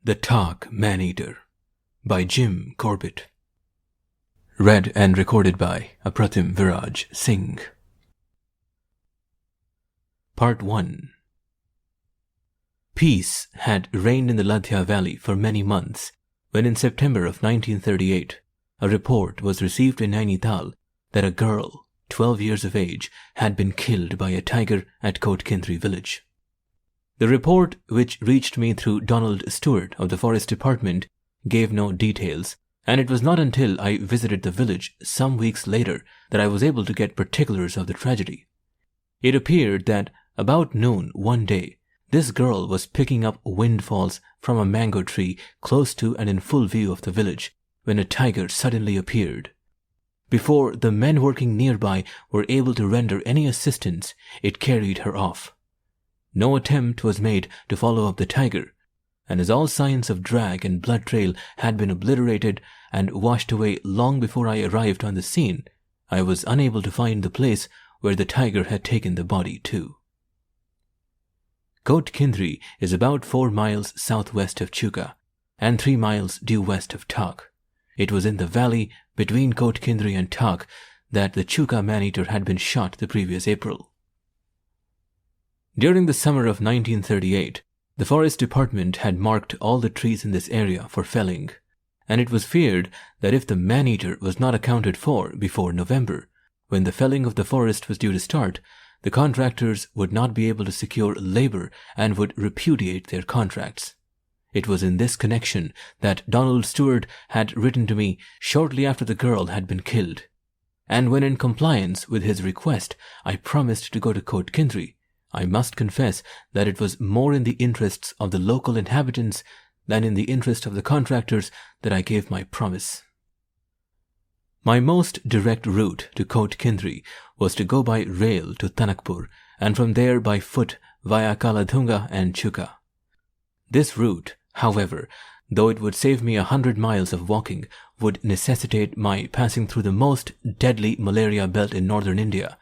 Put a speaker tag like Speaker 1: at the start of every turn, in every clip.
Speaker 1: The Thak Man-Eater by Jim Corbett. Read and recorded by Apratim Viraj Singh. Part 1. Peace had reigned in the Ladhya Valley for many months when in September of 1938 a report was received in Nainital that a girl, 12 years of age, had been killed by a tiger at Kotkindri village. The report, which reached me through Donald Stewart of the Forest Department, gave no details, and it was not until I visited the village some weeks later that I was able to get particulars of the tragedy. It appeared that about noon one day, this girl was picking up windfalls from a mango tree close to and in full view of the village when a tiger suddenly appeared. Before the men working nearby were able to render any assistance, it carried her off. No attempt was made to follow up the tiger, and as all signs of drag and blood trail had been obliterated and washed away long before I arrived on the scene, I was unable to find the place where the tiger had taken the body to. Kotkindri is about 4 miles southwest of Chuka and 3 miles due west of Thak. It was in the valley between Kotkindri and Thak that the Chuka man-eater had been shot the previous April. During the summer of 1938, the Forest Department had marked all the trees in this area for felling, and it was feared that if the man-eater was not accounted for before November, when the felling of the forest was due to start, the contractors would not be able to secure labor and would repudiate their contracts. It was in this connection that Donald Stewart had written to me shortly after the girl had been killed, and when in compliance with his request I promised to go to Kotkindri, I must confess that it was more in the interests of the local inhabitants than in the interest of the contractors that I gave my promise. My most direct route to Kotkindri was to go by rail to Tanakpur and from there by foot via Kaladhunga and Chuka. This route, however, though it would save me 100 miles of walking, would necessitate my passing through the most deadly malaria belt in northern India,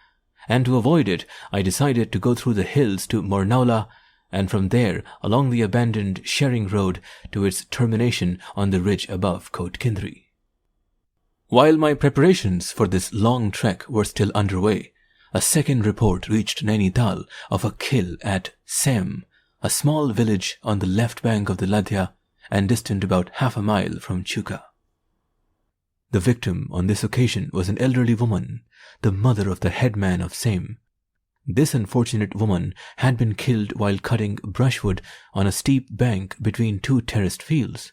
Speaker 1: and to avoid it, I decided to go through the hills to Mornaula and from there along the abandoned Shering Road to its termination on the ridge above Kotkindri. While my preparations for this long trek were still underway, a second report reached Nainital of a kill at Sem, a small village on the left bank of the Ladhya and distant about half a mile from Chuka. The victim on this occasion was an elderly woman, the mother of the headman of Sem. This unfortunate woman had been killed while cutting brushwood on a steep bank between 2 terraced fields.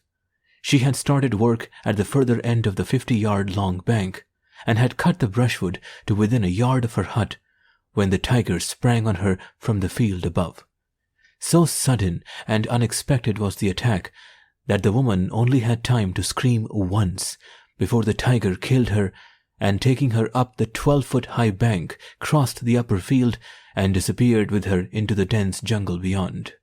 Speaker 1: She had started work at the further end of the 50-yard-long bank and had cut the brushwood to within a yard of her hut when the tiger sprang on her from the field above. So sudden and unexpected was the attack that the woman only had time to scream once before the tiger killed her and, taking her up the 12-foot-high bank, crossed the upper field and disappeared with her into the dense jungle beyond.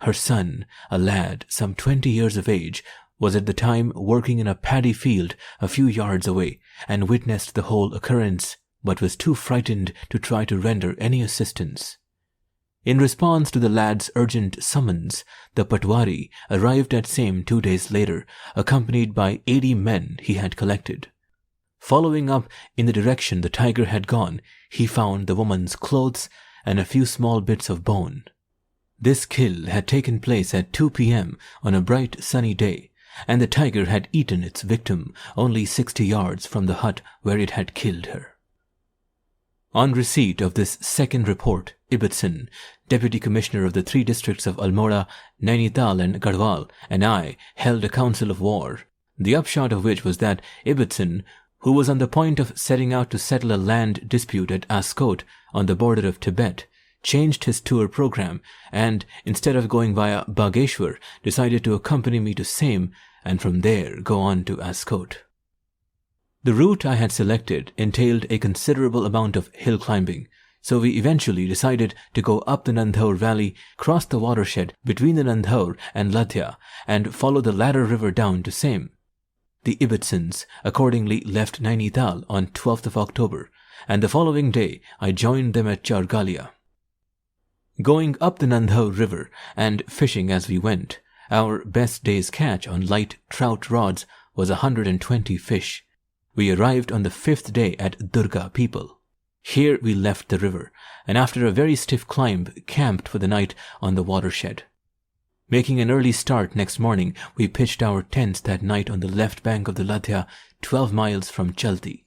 Speaker 1: Her son, a lad some 20 years of age, was at the time working in a paddy field a few yards away and witnessed the whole occurrence, but was too frightened to try to render any assistance. In response to the lad's urgent summons, the Patwari arrived at Sem 2 days later, accompanied by 80 men he had collected. Following up in the direction the tiger had gone, he found the woman's clothes and a few small bits of bone. This kill had taken place at 2 p.m. on a bright sunny day, and the tiger had eaten its victim only 60 yards from the hut where it had killed her. On receipt of this second report, Ibbotson, Deputy Commissioner of the 3 districts of Almora, Nainital and Garhwal, and I held a council of war, the upshot of which was that Ibbotson, who was on the point of setting out to settle a land dispute at Askot on the border of Tibet, changed his tour program and, instead of going via Bageshwar, decided to accompany me to Sem and from there go on to Askot. The route I had selected entailed a considerable amount of hill climbing, so we eventually decided to go up the Nandhaur Valley, cross the watershed between the Nandhaur and Ladhya, and follow the latter river down to Sem. The Ibbotsons accordingly left Nainital on 12th of October, and the following day I joined them at Chargalia. Going up the Nandhaur River and fishing as we went, Our best day's catch on light trout rods was 120 fish. We arrived on the 5th day at Durga People. Here we left the river, and after a very stiff climb, camped for the night on the watershed. Making an early start next morning, we pitched our tents that night on the left bank of the Ladhya, 12 miles from Chalti.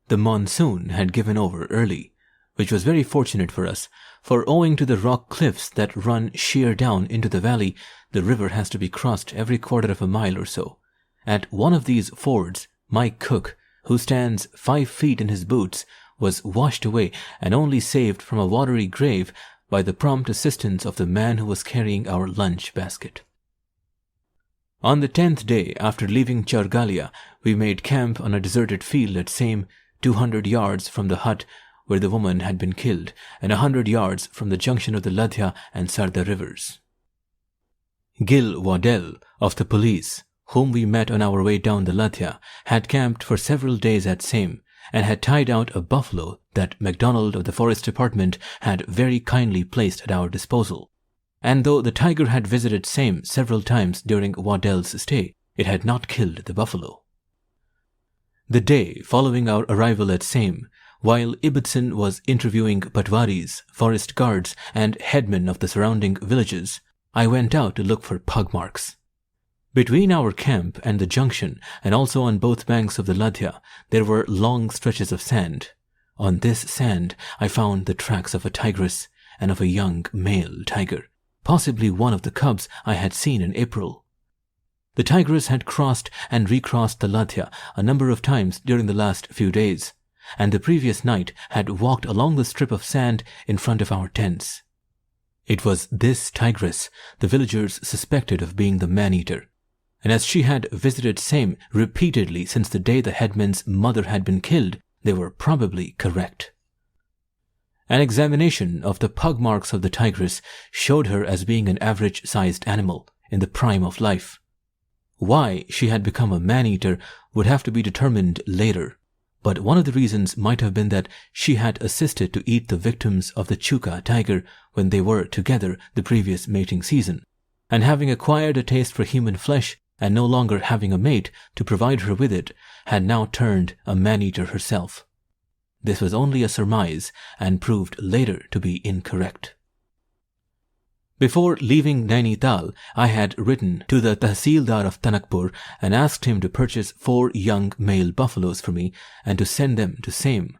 Speaker 1: The monsoon had given over early, which was very fortunate for us, for owing to the rock cliffs that run sheer down into the valley, the river has to be crossed every quarter of a mile or so. At one of these fords, my cook, who stands 5 feet in his boots, was washed away and only saved from a watery grave by the prompt assistance of the man who was carrying our lunch basket. On the 10th day after leaving Chargalia, we made camp on a deserted field at Same, 200 yards from the hut where the woman had been killed, and 100 yards from the junction of the Ladhya and Sarda rivers. Gil Waddell of the police, whom we met on our way down the Ladhya, had camped for several days at Same, and had tied out a buffalo that MacDonald of the Forest Department had very kindly placed at our disposal. And though the tiger had visited Same several times during Waddell's stay, it had not killed the buffalo. The day following our arrival at Same, while Ibbotson was interviewing patwaris, forest guards, and headmen of the surrounding villages, I went out to look for pug marks. Between our camp and the junction, and also on both banks of the Ladhya, there were long stretches of sand. On this sand, I found the tracks of a tigress and of a young male tiger, possibly one of the cubs I had seen in April. The tigress had crossed and recrossed the Ladhya a number of times during the last few days, and the previous night had walked along the strip of sand in front of our tents. It was this tigress the villagers suspected of being the man-eater, and as she had visited Same repeatedly since the day the headman's mother had been killed, they were probably correct. An examination of the pug marks of the tigress showed her as being an average-sized animal in the prime of life. Why she had become a man-eater would have to be determined later, but one of the reasons might have been that she had assisted to eat the victims of the Chuka tiger when they were together the previous mating season, and having acquired a taste for human flesh and no longer having a mate to provide her with it, had now turned a man-eater herself. This was only a surmise and proved later to be incorrect. Before leaving Nainital, I had written to the Tahsildar of Tanakpur and asked him to purchase 4 young male buffaloes for me and to send them to Same.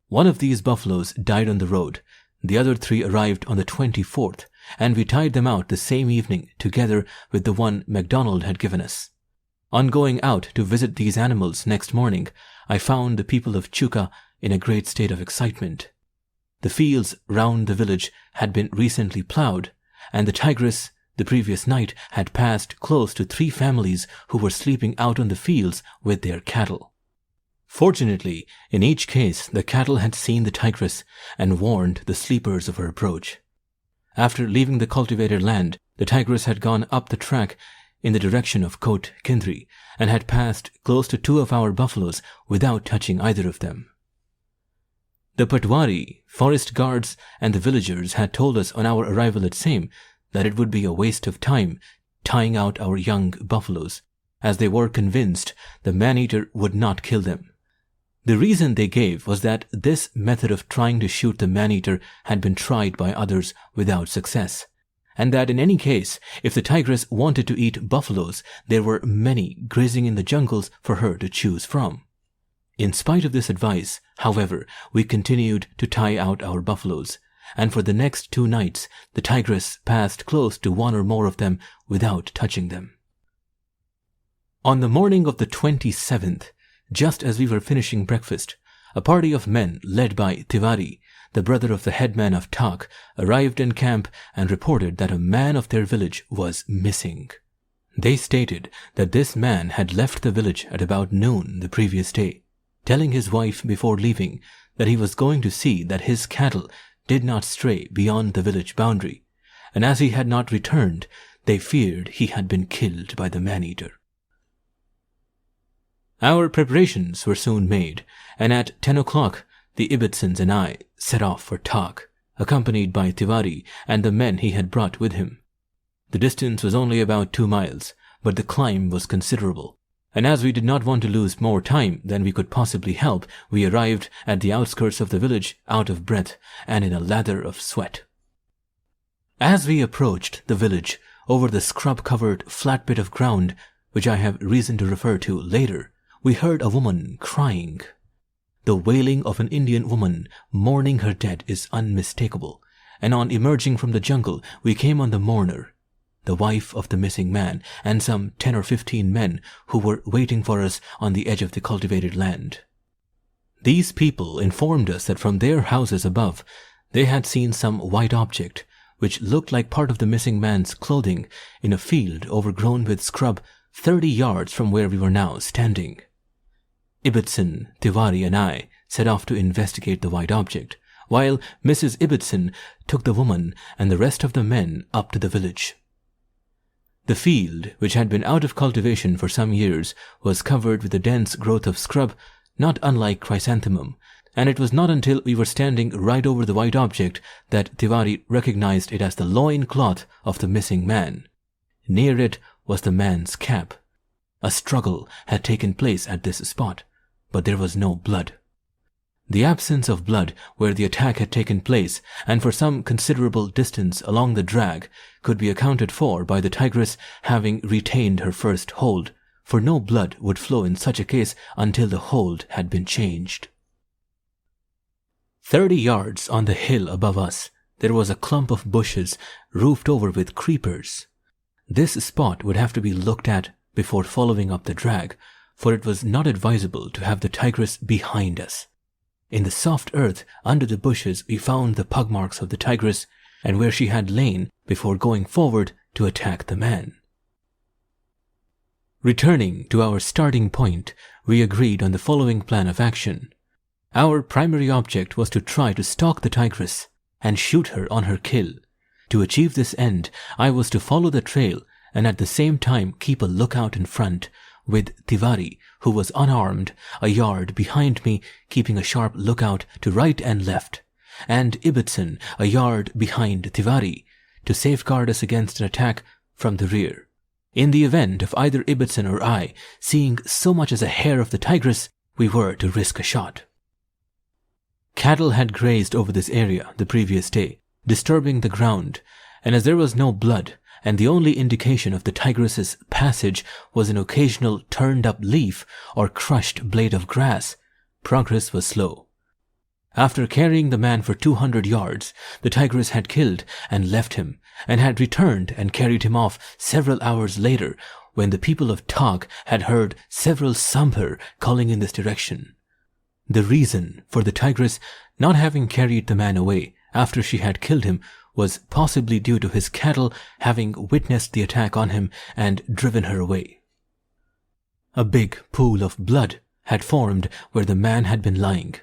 Speaker 1: One of these buffaloes died on the road. The other 3 arrived on the 24th, and we tied them out the same evening together with the one MacDonald had given us. On going out to visit these animals next morning, I found the people of Chuka in a great state of excitement. The fields round the village had been recently ploughed, and the tigress the previous night had passed close to 3 families who were sleeping out on the fields with their cattle. Fortunately, in each case the cattle had seen the tigress and warned the sleepers of her approach. After leaving the cultivated land, the tigress had gone up the track in the direction of Kot Kindri and had passed close to 2 of our buffaloes without touching either of them. The Patwari, forest guards, and the villagers had told us on our arrival at Same that it would be a waste of time tying out our young buffaloes, as they were convinced the man-eater would not kill them. The reason they gave was that this method of trying to shoot the man-eater had been tried by others without success, and that in any case, if the tigress wanted to eat buffaloes, there were many grazing in the jungles for her to choose from. In spite of this advice, however, we continued to tie out our buffaloes, and for the next 2 nights the tigress passed close to 1 or more of them without touching them. On the morning of the 27th, just as we were finishing breakfast, a party of men led by Tiwari, the brother of the headman of Thak, arrived in camp and reported that a man of their village was missing. They stated that this man had left the village at about noon the previous day, telling his wife before leaving that he was going to see that his cattle did not stray beyond the village boundary, and as he had not returned, they feared he had been killed by the man-eater. Our preparations were soon made, and at 10 o'clock the Ibbotsons and I set off for Thak, accompanied by Tiwari and the men he had brought with him. The distance was only about 2 miles, but the climb was considerable. And as we did not want to lose more time than we could possibly help, we arrived at the outskirts of the village out of breath and in a lather of sweat. As we approached the village, over the scrub-covered flat bit of ground, which I have reason to refer to later, we heard a woman crying. The wailing of an Indian woman mourning her dead is unmistakable, and on emerging from the jungle, we came on the mourner, the wife of the missing man, and some 10 or 15 men who were waiting for us on the edge of the cultivated land. These people informed us that from their houses above, they had seen some white object, which looked like part of the missing man's clothing, in a field overgrown with scrub 30 yards from where we were now standing. Ibbotson, Tiwari and I set off to investigate the white object, while Mrs. Ibbotson took the woman and the rest of the men up to the village. The field, which had been out of cultivation for some years, was covered with a dense growth of scrub, not unlike chrysanthemum, and it was not until we were standing right over the white object that Tiwari recognized it as the loin cloth of the missing man. Near it was the man's cap. A struggle had taken place at this spot, but there was no blood. The absence of blood where the attack had taken place and for some considerable distance along the drag could be accounted for by the tigress having retained her first hold, for no blood would flow in such a case until the hold had been changed. 30 yards on the hill above us, there was a clump of bushes roofed over with creepers. This spot would have to be looked at before following up the drag, for it was not advisable to have the tigress behind us. In the soft earth under the bushes we found the pug marks of the tigress and where she had lain before going forward to attack the man. Returning to our starting point, we agreed on the following plan of action. Our primary object was to try to stalk the tigress and shoot her on her kill. To achieve this end, I was to follow the trail and at the same time keep a lookout in front, with Tiwari, who was unarmed, a yard behind me, keeping a sharp lookout to right and left, and Ibbotson a yard behind Tiwari, to safeguard us against an attack from the rear. In the event of either Ibbotson or I seeing so much as a hair of the tigress, we were to risk a shot. Cattle had grazed over this area the previous day, disturbing the ground, and as there was no blood, and the only indication of the tigress's passage was an occasional turned-up leaf or crushed blade of grass, progress was slow. After carrying the man for 200 yards, the tigress had killed and left him, and had returned and carried him off several hours later when the people of Thak had heard several Sambar calling in this direction. The reason for the tigress not having carried the man away after she had killed him was possibly due to his cattle having witnessed the attack on him and driven her away. A big pool of blood had formed where the man had been lying,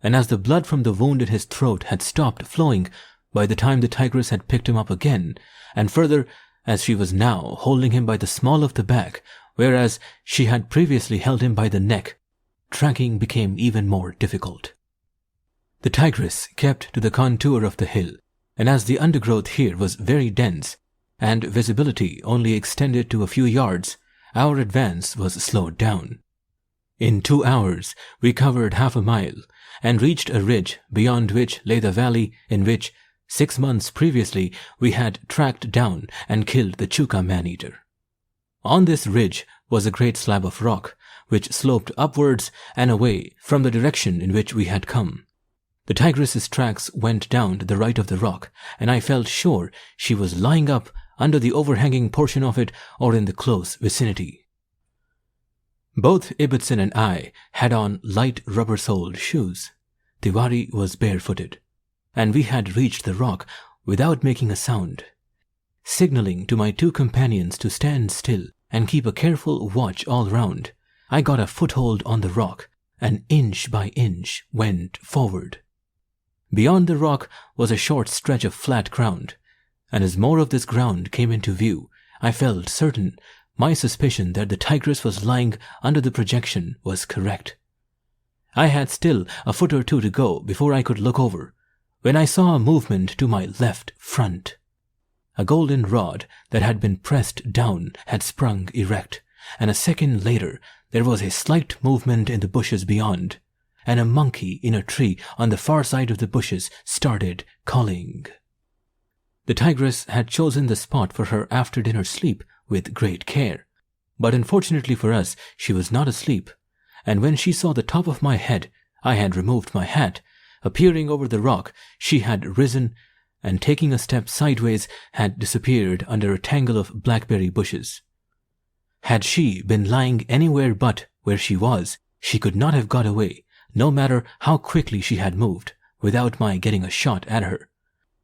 Speaker 1: and as the blood from the wound in his throat had stopped flowing by the time the tigress had picked him up again, and further as she was now holding him by the small of the back, whereas she had previously held him by the neck, tracking became even more difficult. The tigress kept to the contour of the hill, and as the undergrowth here was very dense, and visibility only extended to a few yards, our advance was slowed down. In 2 hours, we covered half a mile, and reached a ridge beyond which lay the valley in which, 6 months previously, we had tracked down and killed the Chuka man-eater. On this ridge was a great slab of rock, which sloped upwards and away from the direction in which we had come. The tigress's tracks went down to the right of the rock, and I felt sure she was lying up under the overhanging portion of it or in the close vicinity. Both Ibbotson and I had on light rubber-soled shoes. Tiwari was barefooted, and we had reached the rock without making a sound. Signaling to my 2 companions to stand still and keep a careful watch all round, I got a foothold on the rock, and inch by inch went forward. Beyond the rock was a short stretch of flat ground, and as more of this ground came into view, I felt certain my suspicion that the tigress was lying under the projection was correct. I had still a foot or 2 to go before I could look over, when I saw a movement to my left front. A golden rod that had been pressed down had sprung erect, and a second later there was a slight movement in the bushes beyond, and a monkey in a tree on the far side of the bushes started calling. The tigress had chosen the spot for her after-dinner sleep with great care, but unfortunately for us, she was not asleep, and when she saw the top of my head, I had removed my hat. Appearing over the rock, she had risen and, taking a step sideways, had disappeared under a tangle of blackberry bushes. Had she been lying anywhere but where she was, she could not have got away, no matter how quickly she had moved, without my getting a shot at her.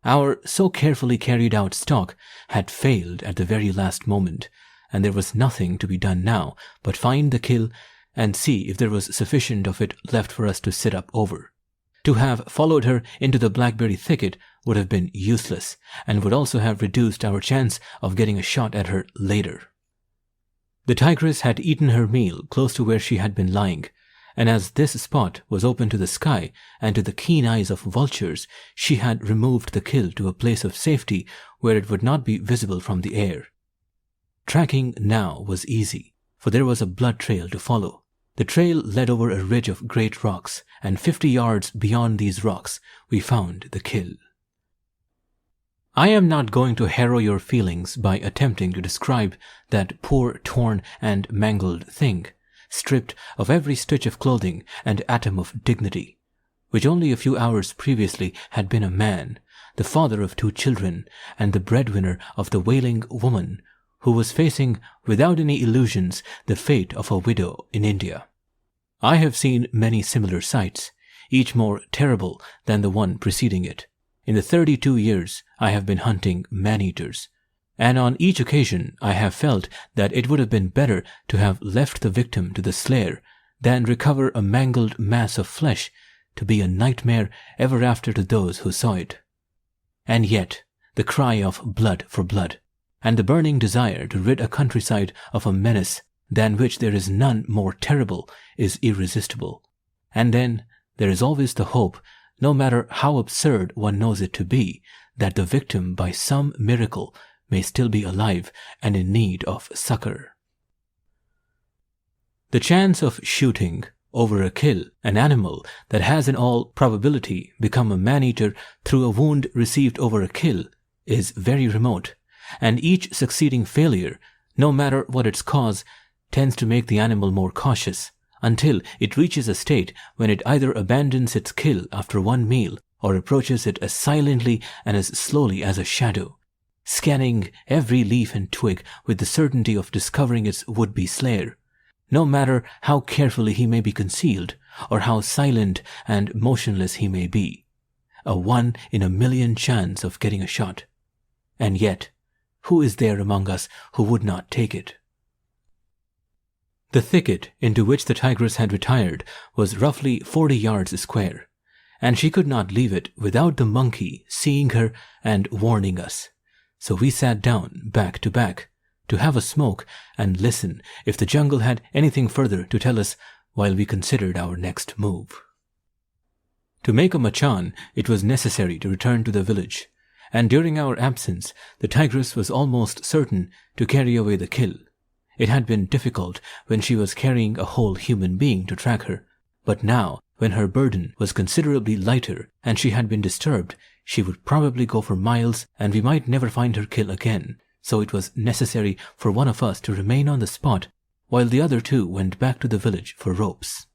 Speaker 1: Our so carefully carried out stalk had failed at the very last moment, and there was nothing to be done now but find the kill and see if there was sufficient of it left for us to sit up over. To have followed her into the blackberry thicket would have been useless, and would also have reduced our chance of getting a shot at her later. The tigress had eaten her meal close to where she had been lying, and as this spot was open to the sky and to the keen eyes of vultures, she had removed the kill to a place of safety where it would not be visible from the air. Tracking now was easy, for there was a blood trail to follow. The trail led over a ridge of great rocks, and 50 yards beyond these rocks we found the kill. I am not going to harrow your feelings by attempting to describe that poor, torn, and mangled thing, stripped of every stitch of clothing and atom of dignity, which only a few hours previously had been a man, the father of 2 children, and the breadwinner of the wailing woman who was facing, without any illusions, the fate of a widow in India. I have seen many similar sights, each more terrible than the one preceding it. In the 32 years I have been hunting man-eaters, and on each occasion I have felt that it would have been better to have left the victim to the slayer than recover a mangled mass of flesh to be a nightmare ever after to those who saw it. And yet, the cry of blood for blood, and the burning desire to rid a countryside of a menace than which there is none more terrible, is irresistible. And then there is always the hope, no matter how absurd one knows it to be, that the victim by some miracle may still be alive and in need of succor. The chance of shooting over a kill an animal that has in all probability become a man-eater through a wound received over a kill is very remote, and each succeeding failure, no matter what its cause, tends to make the animal more cautious, until it reaches a state when it either abandons its kill after one meal or approaches it as silently and as slowly as a shadow, scanning every leaf and twig with the certainty of discovering its would-be slayer, no matter how carefully he may be concealed or how silent and motionless he may be. A 1 in a million chance of getting a shot. And yet, who is there among us who would not take it? The thicket into which the tigress had retired was roughly 40 yards square, and she could not leave it without the monkey seeing her and warning us. So we sat down back to back to have a smoke and listen if the jungle had anything further to tell us while we considered our next move. To make a machan, it was necessary to return to the village, and during our absence, the tigress was almost certain to carry away the kill. It had been difficult when she was carrying a whole human being to track her, but now, when her burden was considerably lighter and she had been disturbed, she would probably go for miles and we might never find her kill again, so it was necessary for one of us to remain on the spot while the other 2 went back to the village for ropes.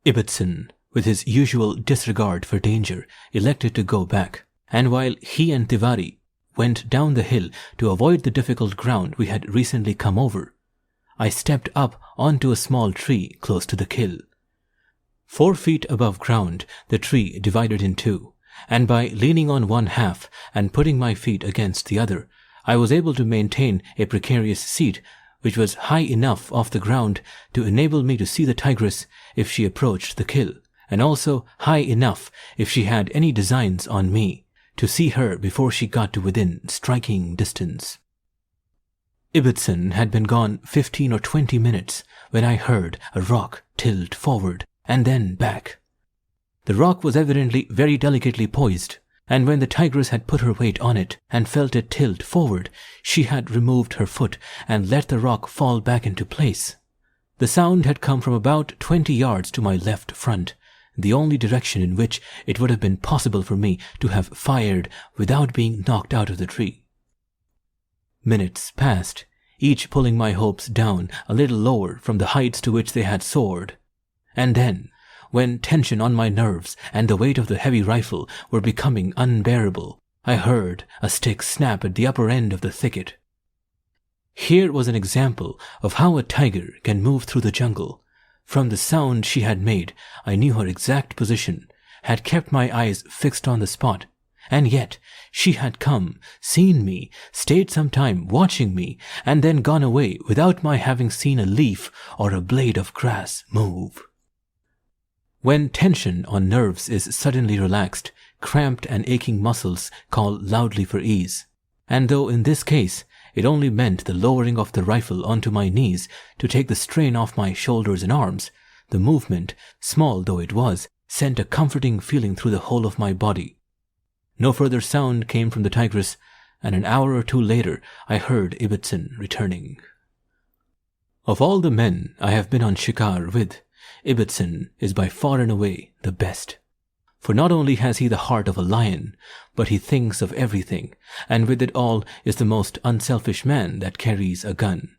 Speaker 1: Ibbotson, with his usual disregard for danger, elected to go back, and while he and Tiwari went down the hill to avoid the difficult ground we had recently come over, I stepped up onto a small tree close to the kill. 4 feet above ground, the tree divided in 2, and by leaning on one half and putting my feet against the other, I was able to maintain a precarious seat which was high enough off the ground to enable me to see the tigress if she approached the kill, and also high enough, if she had any designs on me, to see her before she got to within striking distance. Ibbotson had been gone 15 or 20 minutes when I heard a rock tilt forward and then back. The rock was evidently very delicately poised, and when the tigress had put her weight on it and felt it tilt forward, she had removed her foot and let the rock fall back into place. The sound had come from about 20 yards to my left front, the only direction in which it would have been possible for me to have fired without being knocked out of the tree. Minutes passed, each pulling my hopes down a little lower from the heights to which they had soared. And then, when tension on my nerves and the weight of the heavy rifle were becoming unbearable, I heard a stick snap at the upper end of the thicket. Here was an example of how a tiger can move through the jungle. From the sound she had made, I knew her exact position, had kept my eyes fixed on the spot, and yet she had come, seen me, stayed some time watching me, and then gone away without my having seen a leaf or a blade of grass move. When tension on nerves is suddenly relaxed, cramped and aching muscles call loudly for ease, and though in this case it only meant the lowering of the rifle onto my knees to take the strain off my shoulders and arms, the movement, small though it was, sent a comforting feeling through the whole of my body. No further sound came from the tigress, and an hour or two later I heard Ibbotson returning. Of all the men I have been on shikar with, Ibbotson is by far and away the best. For not only has he the heart of a lion, but he thinks of everything, and with it all is the most unselfish man that carries a gun.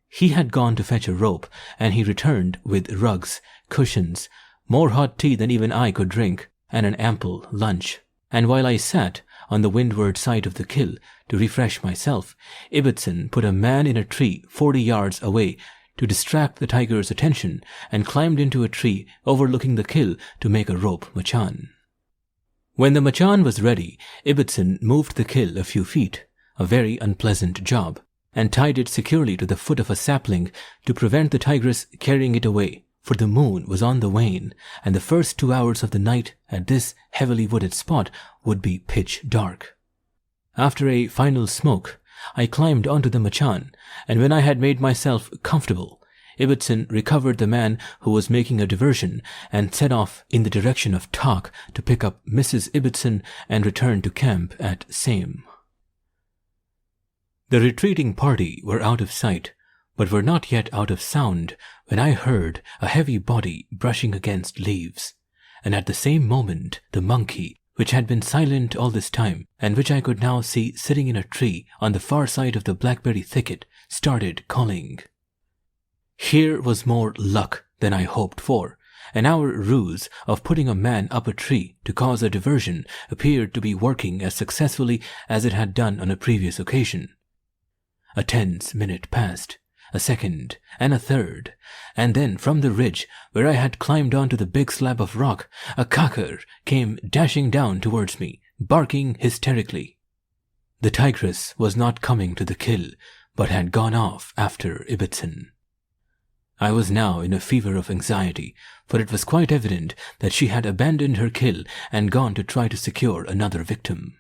Speaker 1: He had gone to fetch a rope, and he returned with rugs, cushions, more hot tea than even I could drink, and an ample lunch. And while I sat on the windward side of the kill to refresh myself, Ibbotson put a man in a tree 40 yards away to distract the tiger's attention and climbed into a tree overlooking the kill to make a rope machan. When the machan was ready, Ibbotson moved the kill a few feet, a very unpleasant job, and tied it securely to the foot of a sapling to prevent the tigress carrying it away, for the moon was on the wane, and the first 2 hours of the night at this heavily wooded spot would be pitch dark. After a final smoke, I climbed onto the machan, and when I had made myself comfortable, Ibbotson recovered the man who was making a diversion and set off in the direction of Thak to pick up Mrs. Ibbotson and return to camp at Same. The retreating party were out of sight, but were not yet out of sound when I heard a heavy body brushing against leaves, and at the same moment the monkey, which had been silent all this time, and which I could now see sitting in a tree on the far side of the blackberry thicket, started calling. Here was more luck than I hoped for, and our ruse of putting a man up a tree to cause a diversion appeared to be working as successfully as it had done on a previous occasion. A tense minute passed, a second, and a third, and then from the ridge where I had climbed onto the big slab of rock, a kakur came dashing down towards me, barking hysterically. The tigress was not coming to the kill, but had gone off after Ibbotson. I was now in a fever of anxiety, for it was quite evident that she had abandoned her kill and gone to try to secure another victim.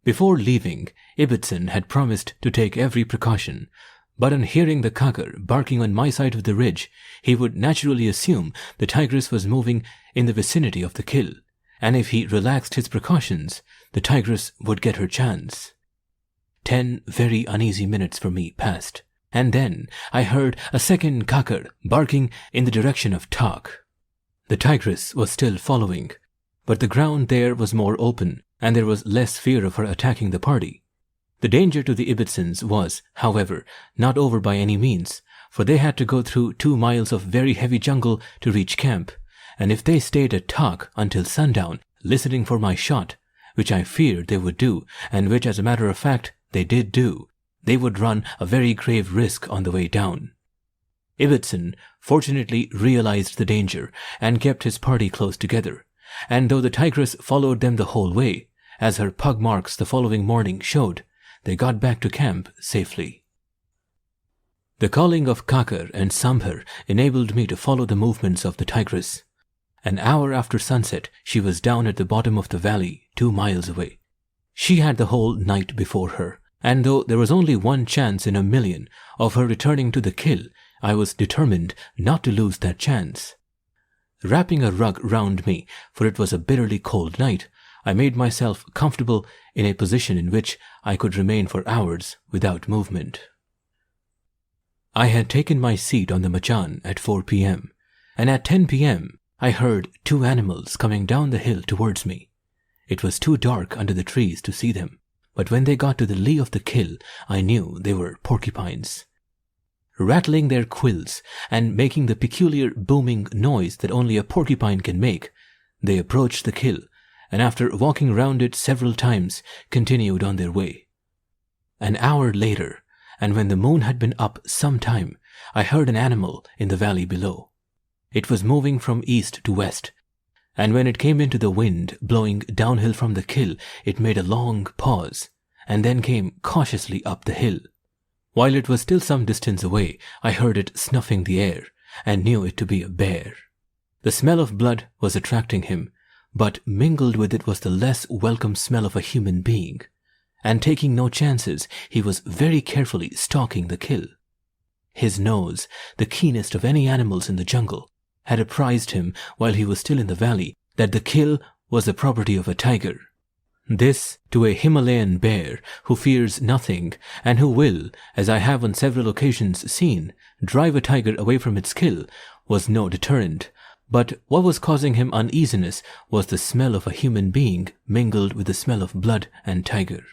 Speaker 1: Before leaving, Ibbotson had promised to take every precaution, but on hearing the kakur barking on my side of the ridge, he would naturally assume the tigress was moving in the vicinity of the kill, and if he relaxed his precautions, the tigress would get her chance. 10 very uneasy minutes for me passed, and then I heard a second kakur barking in the direction of Thak. The tigress was still following, but the ground there was more open, and there was less fear of her attacking the party. The danger to the Ibbotsons was, however, not over by any means, for they had to go through 2 miles of very heavy jungle to reach camp, and if they stayed at Thak until sundown, listening for my shot, which I feared they would do, and which as a matter of fact they did do, they would run a very grave risk on the way down. Ibbotson fortunately realized the danger and kept his party close together, and though the tigress followed them the whole way, as her pug marks the following morning showed, they got back to camp safely. The calling of kakur and sambhar enabled me to follow the movements of the tigress. An hour after sunset, she was down at the bottom of the valley, 2 miles away. She had the whole night before her, and though there was only 1 chance in a million of her returning to the kill, I was determined not to lose that chance. Wrapping a rug round me, for it was a bitterly cold night, I made myself comfortable in a position in which I could remain for hours without movement. I had taken my seat on the machan at 4 p.m., and at 10 p.m. I heard two animals coming down the hill towards me. It was too dark under the trees to see them, but when they got to the lee of the kill, I knew they were porcupines. Rattling their quills and making the peculiar booming noise that only a porcupine can make, they approached the kill, and after walking round it several times, continued on their way. An hour later, and when the moon had been up some time, I heard an animal in the valley below. It was moving from east to west, and when it came into the wind blowing downhill from the kill, it made a long pause, and then came cautiously up the hill. While it was still some distance away, I heard it snuffing the air, and knew it to be a bear. The smell of blood was attracting him, but mingled with it was the less welcome smell of a human being, and taking no chances, he was very carefully stalking the kill. His nose, the keenest of any animals in the jungle, had apprised him while he was still in the valley that the kill was the property of a tiger. This, to a Himalayan bear who fears nothing and who will, as I have on several occasions seen, drive a tiger away from its kill, was no deterrent. But what was causing him uneasiness was the smell of a human being mingled with the smell of blood and tiger.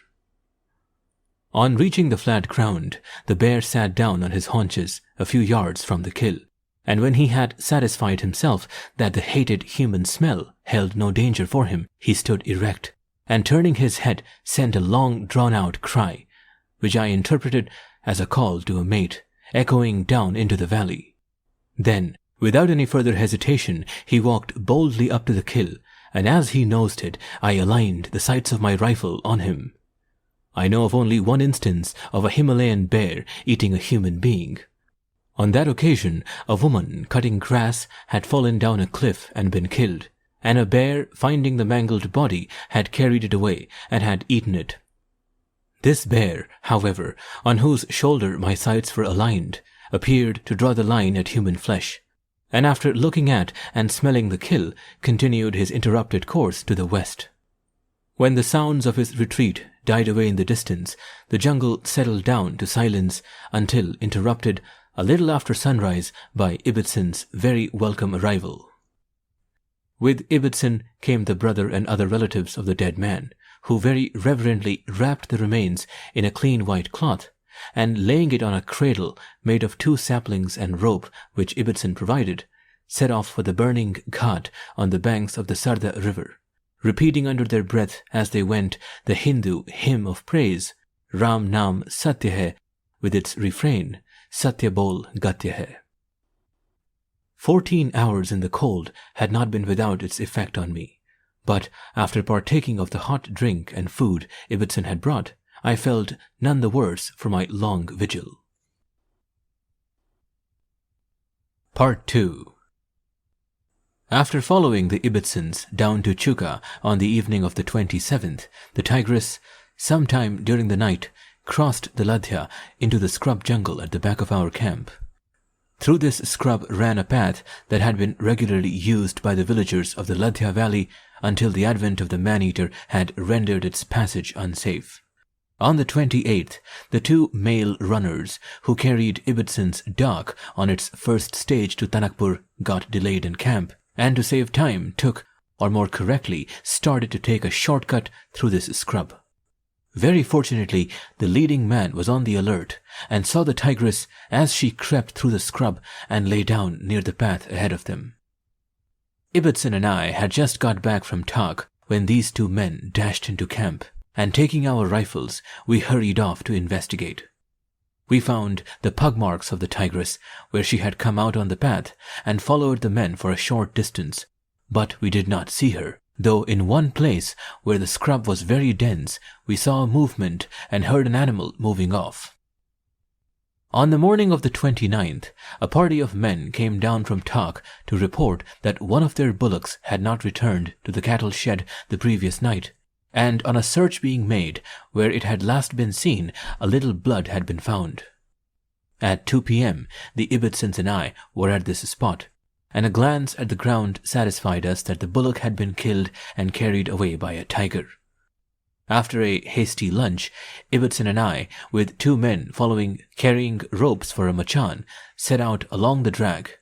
Speaker 1: On reaching the flat ground, the bear sat down on his haunches a few yards from the kill, and when he had satisfied himself that the hated human smell held no danger for him, he stood erect, and turning his head sent a long drawn-out cry, which I interpreted as a call to a mate, echoing down into the valley. Then, without any further hesitation, he walked boldly up to the kill, and as he nosed it, I aligned the sights of my rifle on him. I know of only one instance of a Himalayan bear eating a human being. On that occasion, a woman cutting grass had fallen down a cliff and been killed, and a bear, finding the mangled body, had carried it away and had eaten it. This bear, however, on whose shoulder my sights were aligned, appeared to draw the line at human flesh, and after looking at and smelling the kill, continued his interrupted course to the west. When the sounds of his retreat died away in the distance, the jungle settled down to silence until interrupted a little after sunrise by Ibitson's very welcome arrival. With Ibitson came the brother and other relatives of the dead man, who very reverently wrapped the remains in a clean white cloth, and laying it on a cradle made of 2 saplings and rope which Ibitson provided, set off for the burning ghat on the banks of the Sarda river, repeating under their breath as they went the Hindu hymn of praise, Ram Nam Satya Hai, with its refrain, Satya Bol Gatya Hai. 14 hours in the cold had not been without its effect on me, but after partaking of the hot drink and food Ibitson had brought, I felt none the worse for my long vigil. Part 2. After following the Ibitsons down to Chuka on the evening of the 27th, the tigress, sometime during the night, crossed the Ladhya into the scrub jungle at the back of our camp. Through this scrub ran a path that had been regularly used by the villagers of the Ladhya valley until the advent of the man-eater had rendered its passage unsafe. On the 28th, the 2 male runners who carried Ibitson's dog on its first stage to Tanakpur got delayed in camp, and to save time took, or more correctly, started to take a shortcut through this scrub. Very fortunately, the leading man was on the alert and saw the tigress as she crept through the scrub and lay down near the path ahead of them. Ibitson and I had just got back from Thak when these 2 men dashed into camp, and taking our rifles, we hurried off to investigate. We found the pug marks of the tigress where she had come out on the path and followed the men for a short distance, but we did not see her, though in one place where the scrub was very dense, we saw a movement and heard an animal moving off. On the morning of the 29th, a party of men came down from Thak to report that one of their bullocks had not returned to the cattle shed the previous night, and on a search being made where it had last been seen, a little blood had been found. At 2 p.m., the Ibitsons and I were at this spot, and a glance at the ground satisfied us that the bullock had been killed and carried away by a tiger. After a hasty lunch, Ibbotson and I, with 2 men carrying ropes for a machan, set out along the drag.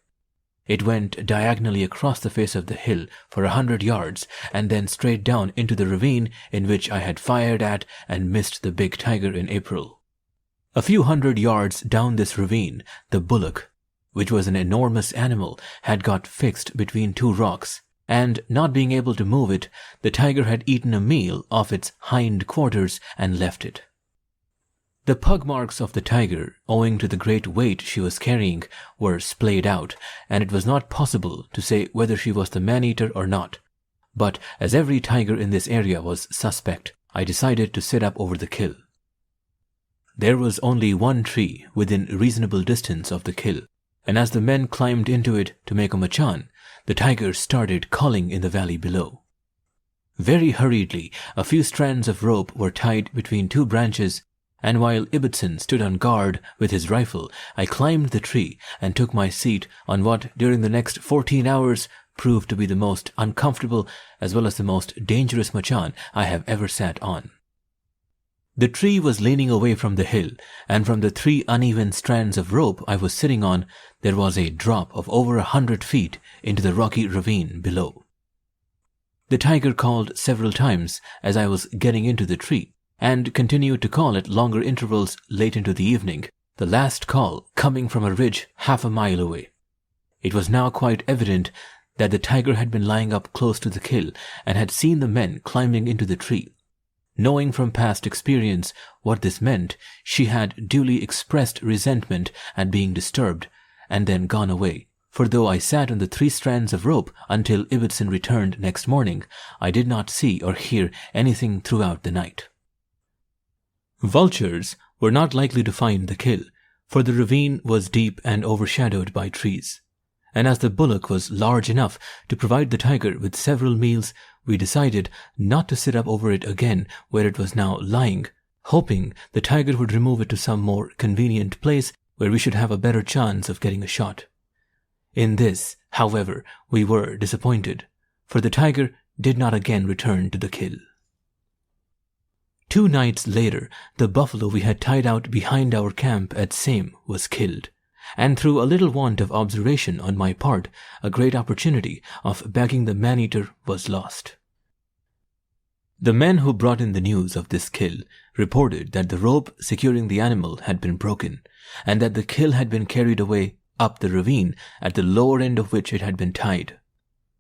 Speaker 1: It went diagonally across the face of the hill for 100 yards and then straight down into the ravine in which I had fired at and missed the big tiger in April. A few 100 yards down this ravine, the bullock, which was an enormous animal, had got fixed between 2 rocks, and not being able to move it, the tiger had eaten a meal off its hind quarters and left it. The pug marks of the tiger, owing to the great weight she was carrying, were splayed out, and it was not possible to say whether she was the man-eater or not. But as every tiger in this area was suspect, I decided to sit up over the kill. There was only one tree within reasonable distance of the kill, and as the men climbed into it to make a machan, the tiger started calling in the valley below. Very hurriedly, a few strands of rope were tied between 2 branches, and while Ibbotson stood on guard with his rifle, I climbed the tree and took my seat on what, during the next 14 hours, proved to be the most uncomfortable as well as the most dangerous machan I have ever sat on. The tree was leaning away from the hill, and from the 3 uneven strands of rope I was sitting on, there was a drop of over 100 feet into the rocky ravine below. The tiger called several times as I was getting into the tree, and continued to call at longer intervals late into the evening, the last call coming from a ridge half a mile away. It was now quite evident that the tiger had been lying up close to the kill and had seen the men climbing into the tree. Knowing from past experience what this meant, she had duly expressed resentment at being disturbed and then gone away. For though I sat on the 3 strands of rope until Ibbotson returned next morning, I did not see or hear anything throughout the night. Vultures were not likely to find the kill, for the ravine was deep and overshadowed by trees. And as the bullock was large enough to provide the tiger with several meals, we decided not to sit up over it again where it was now lying, hoping the tiger would remove it to some more convenient place where we should have a better chance of getting a shot. In this, however, we were disappointed, for the tiger did not again return to the kill. 2 nights later, the buffalo we had tied out behind our camp at Same was killed, and through a little want of observation on my part, a great opportunity of bagging the man-eater was lost. The men who brought in the news of this kill reported that the rope securing the animal had been broken, and that the kill had been carried away up the ravine at the lower end of which it had been tied.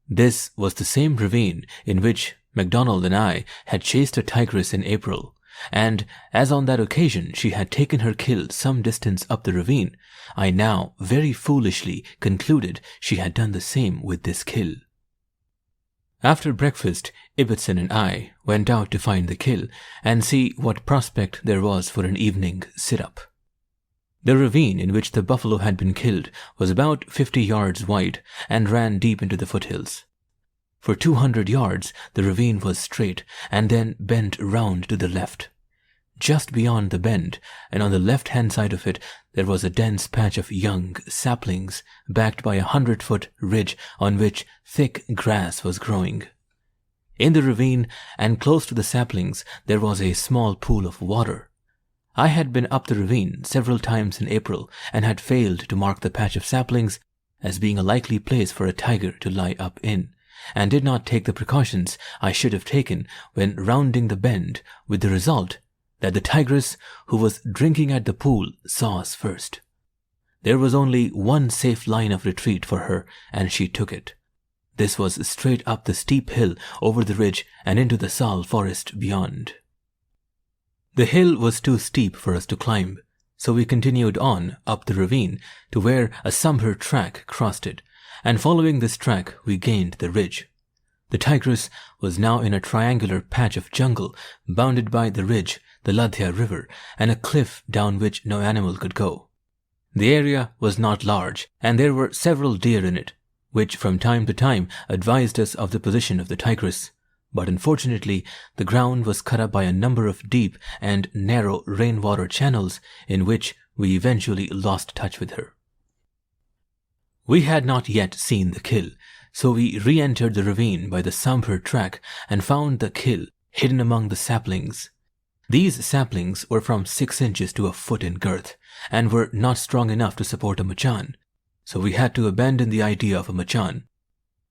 Speaker 1: This was the same ravine in which MacDonald and I had chased a tigress in April, and as on that occasion she had taken her kill some distance up the ravine, I now very foolishly concluded she had done the same with this kill. After breakfast, Ibbotson and I went out to find the kill and see what prospect there was for an evening sit-up. The ravine in which the buffalo had been killed was about 50 yards wide and ran deep into the foothills. For 200 yards, the ravine was straight and then bent round to the left. Just beyond the bend, and on the left-hand side of it, there was a dense patch of young saplings backed by a 100-foot ridge on which thick grass was growing. In the ravine and close to the saplings, there was a small pool of water. I had been up the ravine several times in April and had failed to mark the patch of saplings as being a likely place for a tiger to lie up in, and did not take the precautions I should have taken when rounding the bend, with the result that the tigress who was drinking at the pool saw us first. There was only one safe line of retreat for her, and she took it. This was straight up the steep hill over the ridge and into the sal forest beyond. The hill was too steep for us to climb, so we continued on up the ravine to where a sombre track crossed it, and following this track we gained the ridge. The tigress was now in a triangular patch of jungle bounded by the ridge, the Ladhya River, and a cliff down which no animal could go. The area was not large, and there were several deer in it, which from time to time advised us of the position of the tigress. But unfortunately, the ground was cut up by a number of deep and narrow rainwater channels in which we eventually lost touch with her. We had not yet seen the kill, so we re-entered the ravine by the Samper track and found the kill hidden among the saplings. These saplings were from 6 inches to a foot in girth and were not strong enough to support a machan, so we had to abandon the idea of a machan.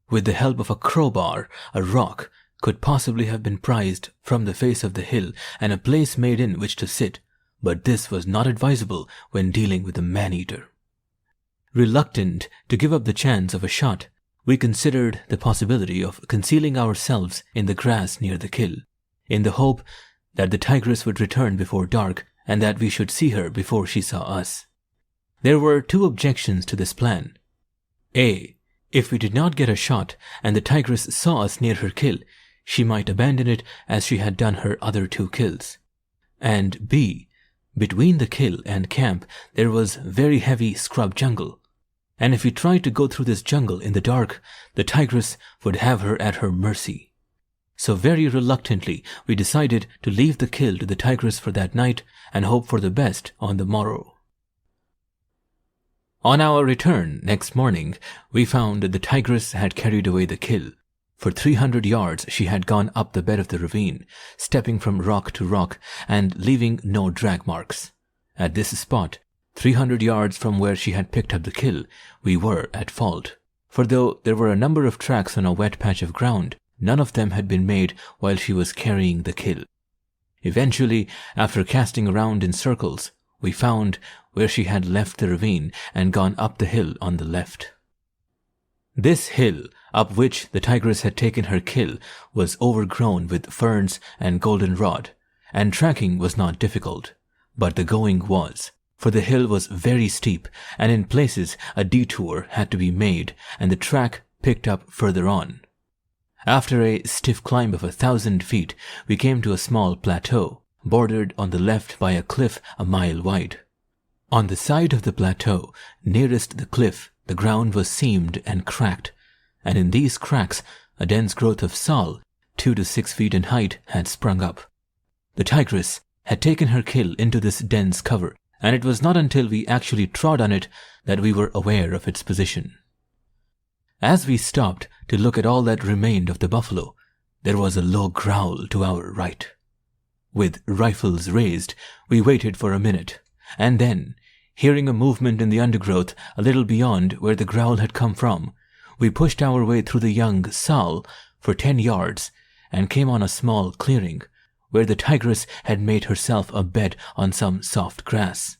Speaker 1: With the help of a crowbar, a rock could possibly have been prized from the face of the hill and a place made in which to sit, but this was not advisable when dealing with a man-eater. Reluctant to give up the chance of a shot, we considered the possibility of concealing ourselves in the grass near the kill, in the hope that the tigress would return before dark and that we should see her before she saw us. There were 2 objections to this plan. A. If we did not get a shot and the tigress saw us near her kill, she might abandon it as she had done her other 2 kills. And B. Between the kill and camp there was very heavy scrub jungle, and if we tried to go through this jungle in the dark, the tigress would have her at her mercy. So very reluctantly we decided to leave the kill to the tigress for that night and hope for the best on the morrow. On our return next morning, we found that the tigress had carried away the kill. For 300 yards she had gone up the bed of the ravine, stepping from rock to rock and leaving no drag marks. At this spot, 300 yards from where she had picked up the kill, we were at fault. For though there were a number of tracks on a wet patch of ground, none of them had been made while she was carrying the kill. Eventually, after casting around in circles, we found where she had left the ravine and gone up the hill on the left. This hill, up which the tigress had taken her kill, was overgrown with ferns and goldenrod, and tracking was not difficult, but the going was, for the hill was very steep, and in places a detour had to be made and the track picked up further on. After a stiff climb of 1,000 feet, we came to a small plateau, bordered on the left by a cliff a mile wide. On the side of the plateau, nearest the cliff, the ground was seamed and cracked, and in these cracks a dense growth of sal, 2 to 6 feet in height, had sprung up. The tigress had taken her kill into this dense cover, and it was not until we actually trod on it that we were aware of its position. As we stopped to look at all that remained of the buffalo, there was a low growl to our right. With rifles raised, we waited for a minute, and then, hearing a movement in the undergrowth a little beyond where the growl had come from, we pushed our way through the young sal for 10 yards and came on a small clearing where the tigress had made herself a bed on some soft grass.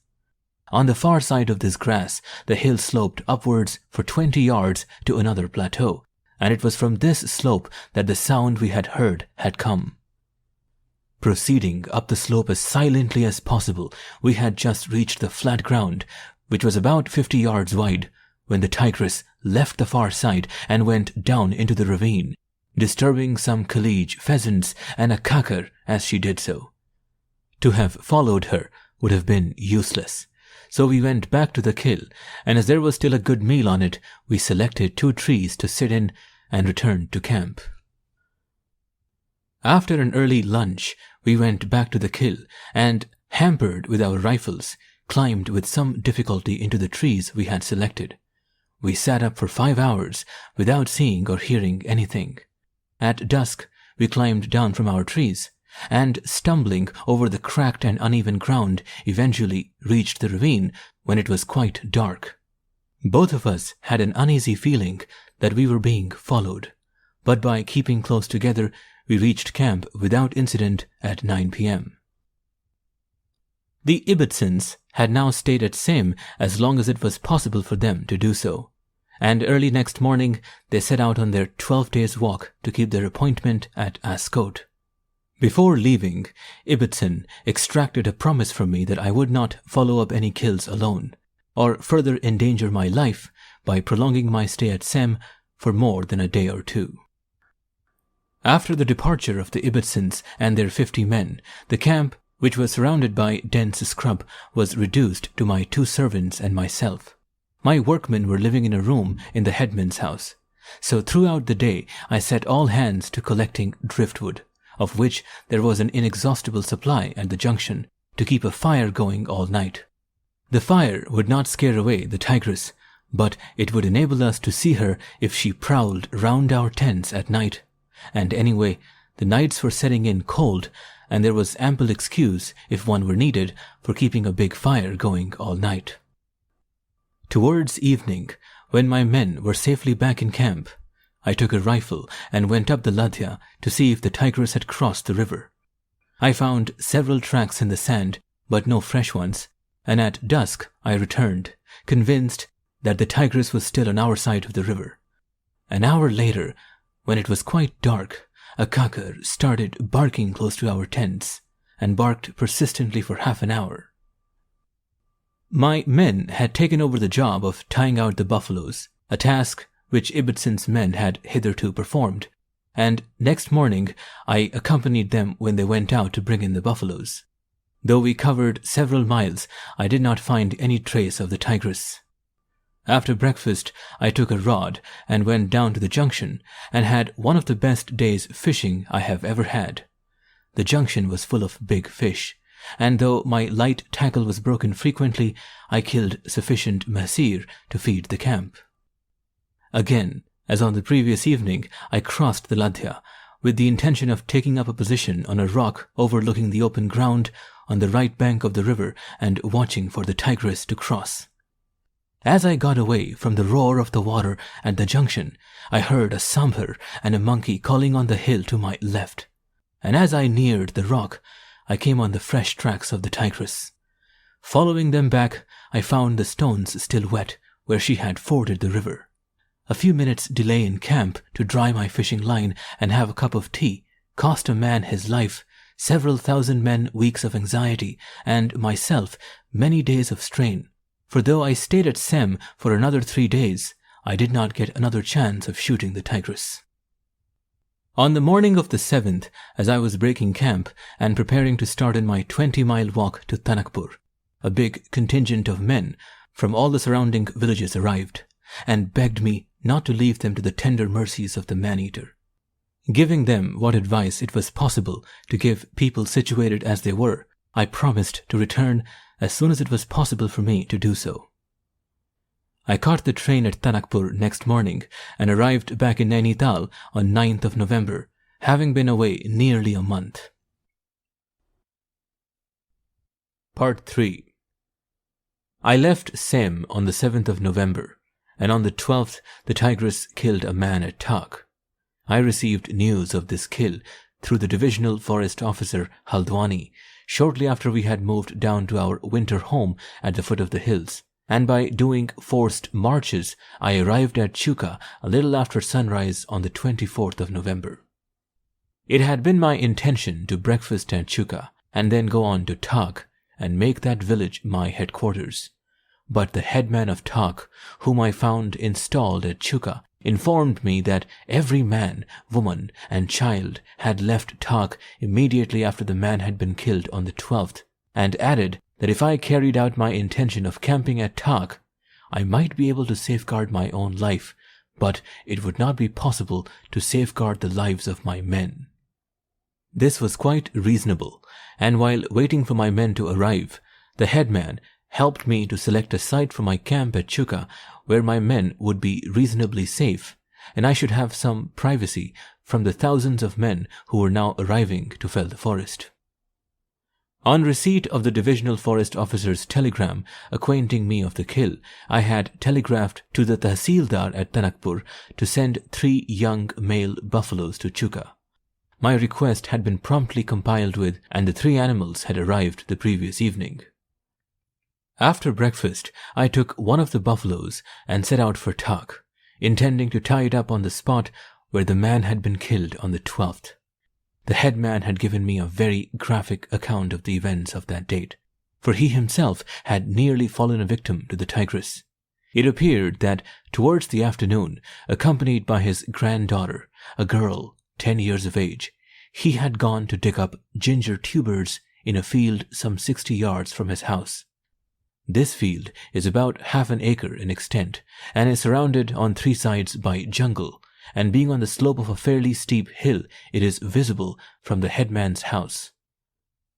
Speaker 1: On the far side of this grass, the hill sloped upwards for 20 yards to another plateau, and it was from this slope that the sound we had heard had come. Proceeding up the slope as silently as possible, we had just reached the flat ground, which was about 50 yards wide, when the tigress left the far side and went down into the ravine, disturbing some kalij pheasants and a kakar as she did so. To have followed her would have been useless, so we went back to the kill, and as there was still a good meal on it, we selected 2 trees to sit in and returned to camp. After an early lunch, we went back to the kill and, hampered with our rifles, climbed with some difficulty into the trees we had selected. We sat up for 5 hours without seeing or hearing anything. At dusk, we climbed down from our trees, and stumbling over the cracked and uneven ground, eventually reached the ravine when it was quite dark. Both of us had an uneasy feeling that we were being followed, but by keeping close together, we reached camp without incident at 9 p.m. The Ibbotsons had now stayed at Sem as long as it was possible for them to do so, and early next morning they set out on their 12 days' walk to keep their appointment at Ascot. Before leaving, Ibbotson extracted a promise from me that I would not follow up any kills alone, or further endanger my life by prolonging my stay at Sem for more than a day or 2. After the departure of the Ibbotsons and their 50 men, the camp, which was surrounded by dense scrub, was reduced to my 2 servants and myself. My workmen were living in a room in the headman's house, so throughout the day I set all hands to collecting driftwood, of which there was an inexhaustible supply at the junction, to keep a fire going all night. The fire would not scare away the tigress, but it would enable us to see her if she prowled round our tents at night. And anyway, the nights were setting in cold, and there was ample excuse, if one were needed, for keeping a big fire going all night. Towards evening, when my men were safely back in camp, I took a rifle and went up the Ladhya to see if the tigress had crossed the river. I found several tracks in the sand, but no fresh ones, and at dusk I returned, convinced that the tigress was still on our side of the river. An hour later, when it was quite dark, a kakar started barking close to our tents, and barked persistently for half an hour. My men had taken over the job of tying out the buffaloes, a task which Ibbotson's men had hitherto performed, and next morning I accompanied them when they went out to bring in the buffaloes. Though we covered several miles, I did not find any trace of the tigress. After breakfast, I took a rod and went down to the junction and had one of the best days fishing I have ever had. The junction was full of big fish, and though my light tackle was broken frequently, I killed sufficient mahseer to feed the camp. Again, as on the previous evening, I crossed the Ladhya with the intention of taking up a position on a rock overlooking the open ground on the right bank of the river and watching for the tigress to cross. As I got away from the roar of the water at the junction, I heard a sambar and a monkey calling on the hill to my left, and as I neared the rock, I came on the fresh tracks of the tigress. Following them back, I found the stones still wet where she had forded the river. A few minutes' delay in camp to dry my fishing line and have a cup of tea cost a man his life, several thousand men weeks of anxiety, and myself many days of strain. For though I stayed at Sem for another 3 days, I did not get another chance of shooting the tigress. On the morning of the 7th, as I was breaking camp and preparing to start on my 20-mile walk to Tanakpur, a big contingent of men from all the surrounding villages arrived and begged me not to leave them to the tender mercies of the man-eater. Giving them what advice it was possible to give people situated as they were, I promised to return as soon as it was possible for me to do so. I caught the train at Tanakpur next morning and arrived back in Nainital on 9th of November, having been away nearly a month. Part 3. I left Sem on the 7th of November, and on the 12th the tigress killed a man at Thak. I received news of this kill through the divisional forest officer Haldwani shortly after we had moved down to our winter home at the foot of the hills, and by doing forced marches, I arrived at Chuka a little after sunrise on the 24th of November. It had been my intention to breakfast at Chuka and then go on to Thak and make that village my headquarters. But the headman of Thak, whom I found installed at Chuka, informed me that every man, woman, and child had left Thak immediately after the man had been killed on the 12th, and added that if I carried out my intention of camping at Thak, I might be able to safeguard my own life, but it would not be possible to safeguard the lives of my men. This was quite reasonable, and while waiting for my men to arrive, the headman helped me to select a site for my camp at Chuka where my men would be reasonably safe, and I should have some privacy from the thousands of men who were now arriving to fell the forest. On receipt of the divisional forest officer's telegram acquainting me of the kill, I had telegraphed to the Tahsildar at Tanakpur to send 3 young male buffaloes to Chuka. My request had been promptly complied with, and the 3 animals had arrived the previous evening. After breakfast, I took one of the buffaloes and set out for Thak, intending to tie it up on the spot where the man had been killed on the 12th. The headman had given me a very graphic account of the events of that date, for he himself had nearly fallen a victim to the tigress. It appeared that towards the afternoon, accompanied by his granddaughter, a girl 10 years of age, he had gone to dig up ginger tubers in a field some 60 yards from his house. This field is about half an acre in extent and is surrounded on 3 sides by jungle, and being on the slope of a fairly steep hill, it is visible from the headman's house.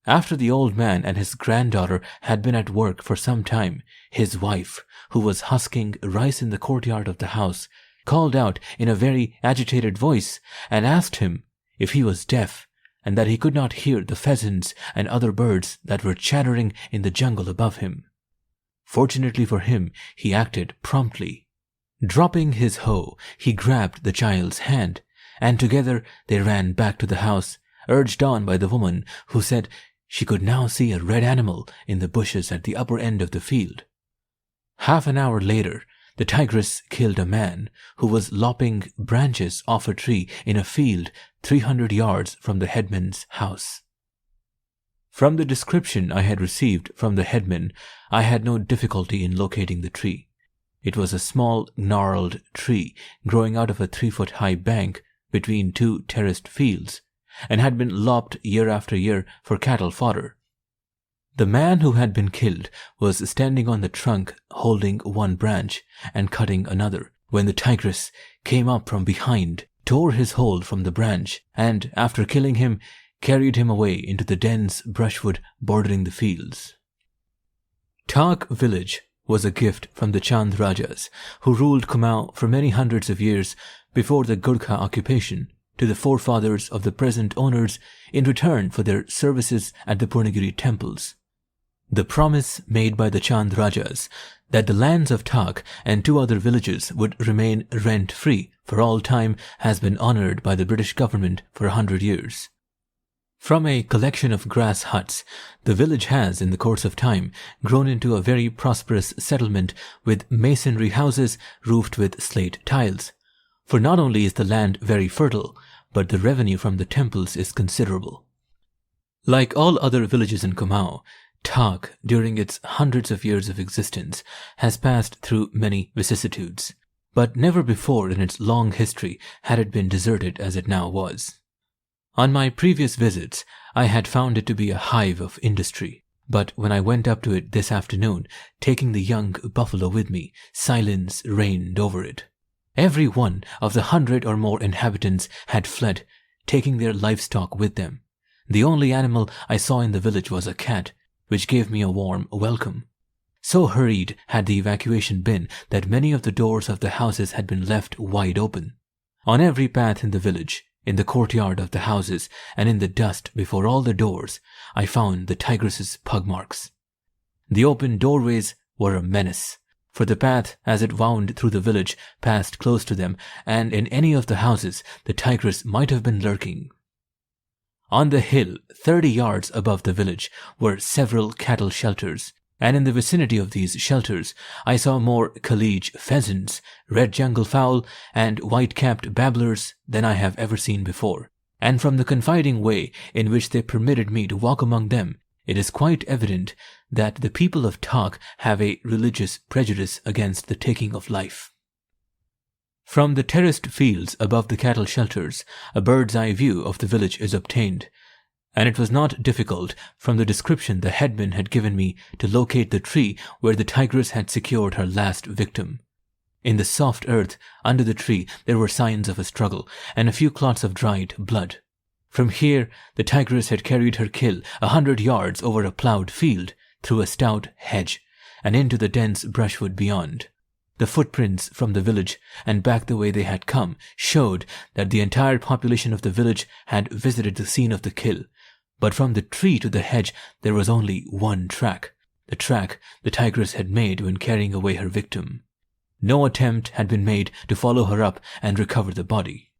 Speaker 1: After the old man and his granddaughter had been at work for some time, his wife, who was husking rice in the courtyard of the house, called out in a very agitated voice and asked him if he was deaf and that he could not hear the pheasants and other birds that were chattering in the jungle above him. Fortunately for him, he acted promptly. Dropping his hoe, he grabbed the child's hand, and together they ran back to the house, urged on by the woman who said she could now see a red animal in the bushes at the upper end of the field. Half an hour later, the tigress killed a man who was lopping branches off a tree in a field 300 yards from the headman's house. From the description I had received from the headman, I had no difficulty in locating the tree. It was a small, gnarled tree growing out of a 3-foot-high bank between two terraced fields, and had been lopped year after year for cattle fodder. The man who had been killed was standing on the trunk holding one branch and cutting another when the tigress came up from behind, tore his hold from the branch, and, after killing him, carried him away into the dense brushwood bordering the fields. Thak village was a gift from the Chand Rajas, who ruled Kumaon for many hundreds of years before the Gurkha occupation, to the forefathers of the present owners in return for their services at the Purnagiri temples. The promise made by the Chand Rajas that the lands of Thak and 2 other villages would remain rent-free for all time has been honoured by the British government for 100 years. From a collection of grass huts, the village has, in the course of time, grown into a very prosperous settlement with masonry houses roofed with slate tiles. For not only is the land very fertile, but the revenue from the temples is considerable. Like all other villages in Kumaon, Thak, during its hundreds of years of existence, has passed through many vicissitudes, but never before in its long history had it been deserted as it now was. On my previous visits, I had found it to be a hive of industry, but when I went up to it this afternoon, taking the young buffalo with me, silence reigned over it. Every one of the 100 or more inhabitants had fled, taking their livestock with them. The only animal I saw in the village was a cat, which gave me a warm welcome. So hurried had the evacuation been that many of the doors of the houses had been left wide open. On every path in the village, in the courtyard of the houses, and in the dust before all the doors, I found the tigress's pug marks. The open doorways were a menace, for the path as it wound through the village passed close to them, and in any of the houses the tigress might have been lurking. On the hill, 30 yards above the village, were several cattle shelters, and in the vicinity of these shelters I saw more Khalij pheasants, red jungle fowl, and white-capped babblers than I have ever seen before, and from the confiding way in which they permitted me to walk among them, it is quite evident that the people of Thak have a religious prejudice against the taking of life. From the terraced fields above the cattle shelters, a bird's-eye view of the village is obtained, and it was not difficult, from the description the headman had given me, to locate the tree where the tigress had secured her last victim. In the soft earth under the tree there were signs of a struggle, and a few clots of dried blood. From here the tigress had carried her kill 100 yards over a ploughed field, through a stout hedge, and into the dense brushwood beyond. The footprints from the village and back the way they had come showed that the entire population of the village had visited the scene of the kill, but from the tree to the hedge there was only one track, the track the tigress had made when carrying away her victim. No attempt had been made to follow her up and recover the body.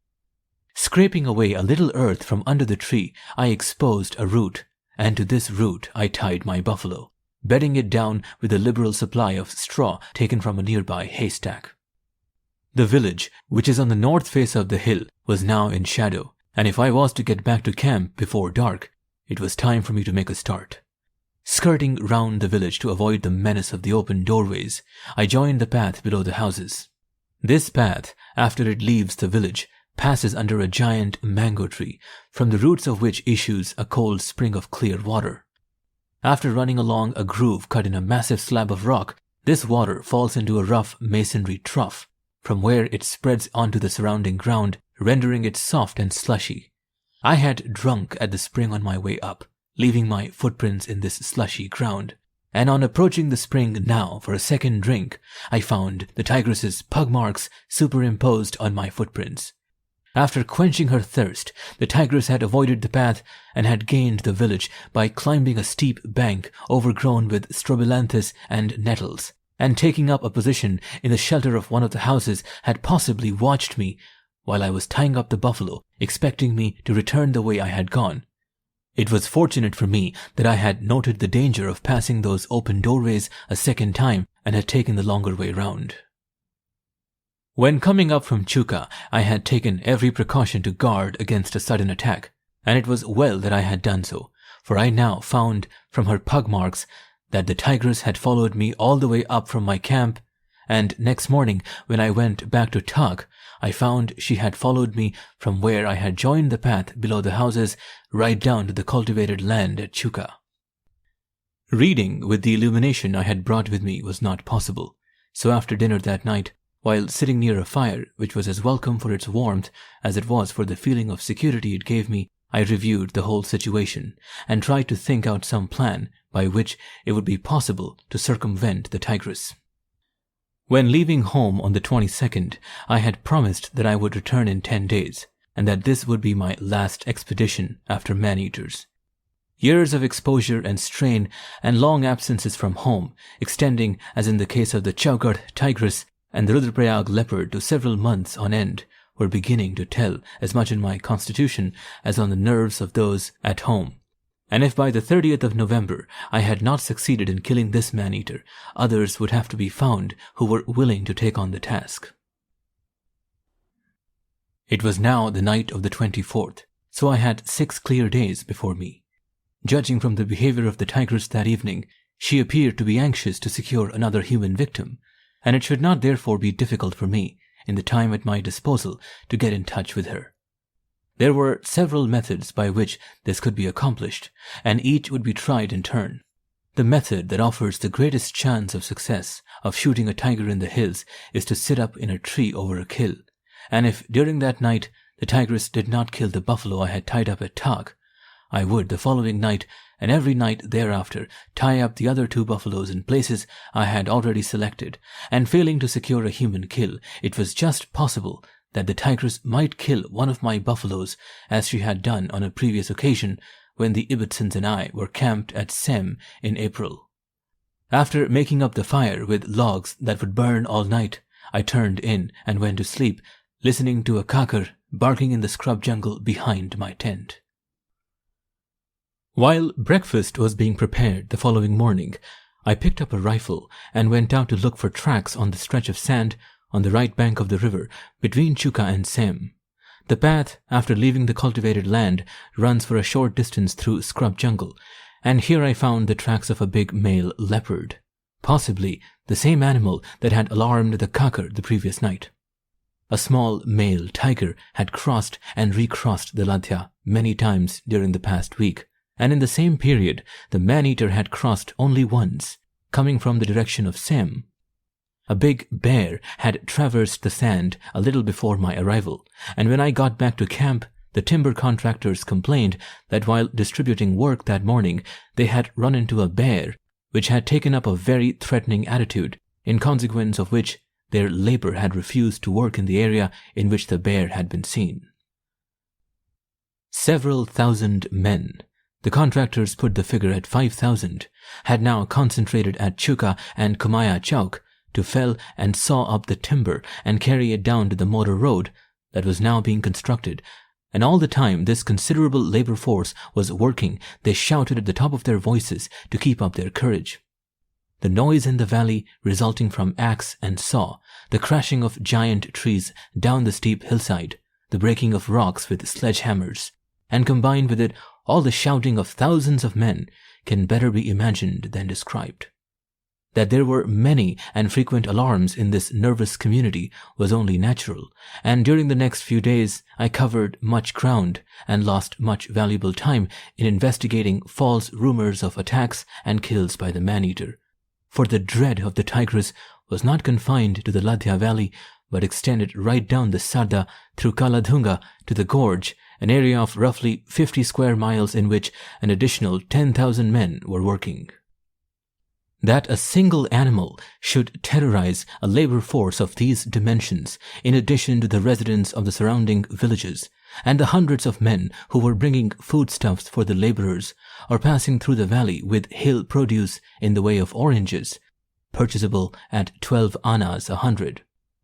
Speaker 1: Scraping away a little earth from under the tree, I exposed a root, and to this root I tied my buffalo, bedding it down with a liberal supply of straw taken from a nearby haystack. The village, which is on the north face of the hill, was now in shadow, and if I was to get back to camp before dark, it was time for me to make a start. Skirting round the village to avoid the menace of the open doorways, I joined the path below the houses. This path, after it leaves the village, passes under a giant mango tree, from the roots of which issues a cold spring of clear water. After running along a groove cut in a massive slab of rock, this water falls into a rough masonry trough, from where it spreads onto the surrounding ground, rendering it soft and slushy. I had drunk at the spring on my way up, leaving my footprints in this slushy ground. And on approaching the spring now for a second drink, I found the tigress's pug marks superimposed on my footprints. After quenching her thirst, the tigress had avoided the path and had gained the village by climbing a steep bank overgrown with strobilanthes and nettles, and taking up a position in the shelter of one of the houses had possibly watched me while I was tying up the buffalo, expecting me to return the way I had gone. It was fortunate for me that I had noted the danger of passing those open doorways a second time and had taken the longer way round. When coming up from Chuka, I had taken every precaution to guard against a sudden attack, and it was well that I had done so, for I now found from her pug marks that the tigress had followed me all the way up from my camp, and next morning when I went back to Thak, I found she had followed me from where I had joined the path below the houses right down to the cultivated land at Chuka. Reading with the illumination I had brought with me was not possible, so after dinner that night, while sitting near a fire which was as welcome for its warmth as it was for the feeling of security it gave me, I reviewed the whole situation and tried to think out some plan by which it would be possible to circumvent the tigress. When leaving home on the 22nd, I had promised that I would return in 10 days, and that this would be my last expedition after man-eaters. Years of exposure and strain and long absences from home, extending, as in the case of the Chowgarh tigress and the Rudraprayag leopard, to several months on end, were beginning to tell as much on my constitution as on the nerves of those at home. And if by the 30th of November I had not succeeded in killing this man-eater, others would have to be found who were willing to take on the task. It was now the night of the 24th, so I had 6 clear days before me. Judging from the behavior of the tigress that evening, she appeared to be anxious to secure another human victim, and it should not therefore be difficult for me, in the time at my disposal, to get in touch with her. There were several methods by which this could be accomplished, and each would be tried in turn. The method that offers the greatest chance of success of shooting a tiger in the hills is to sit up in a tree over a kill, and if during that night the tigress did not kill the buffalo I had tied up at Thak, I would the following night and every night thereafter tie up the other 2 buffaloes in places I had already selected, and failing to secure a human kill, it was just possible that the tigress might kill one of my buffaloes as she had done on a previous occasion when the Ibbotsons and I were camped at Sem in April. After making up the fire with logs that would burn all night, I turned in and went to sleep, listening to a kakar barking in the scrub jungle behind my tent. While breakfast was being prepared the following morning, I picked up a rifle and went out to look for tracks on the stretch of sand on the right bank of the river between Chuka and Sem. The path, after leaving the cultivated land, runs for a short distance through scrub jungle, and here I found the tracks of a big male leopard, possibly the same animal that had alarmed the kakar the previous night. A small male tiger had crossed and recrossed the Ladhya many times during the past week, and in the same period the man-eater had crossed only once, coming from the direction of Sem. A big bear had traversed the sand a little before my arrival, and when I got back to camp, the timber contractors complained that while distributing work that morning, they had run into a bear, which had taken up a very threatening attitude, in consequence of which their labor had refused to work in the area in which the bear had been seen. Several thousand men, the contractors put the figure at 5,000, had now concentrated at Chuka and Kumaya Chowk to fell and saw up the timber and carry it down to the motor road that was now being constructed, and all the time this considerable labor force was working, they shouted at the top of their voices to keep up their courage. The noise in the valley resulting from axe and saw, the crashing of giant trees down the steep hillside, the breaking of rocks with sledgehammers, and combined with it all the shouting of thousands of men, can better be imagined than described. That there were many and frequent alarms in this nervous community was only natural, and during the next few days I covered much ground and lost much valuable time in investigating false rumors of attacks and kills by the man-eater. For the dread of the tigress was not confined to the Ladhya valley, but extended right down the Sarda through Kaladhunga to the gorge an area of roughly 50 square miles in which an additional 10,000 men were working. That a single animal should terrorize a labor force of these dimensions, in addition to the residents of the surrounding villages, and the hundreds of men who were bringing foodstuffs for the laborers, or passing through the valley with hill produce in the way of oranges, purchasable at 12 annas 100,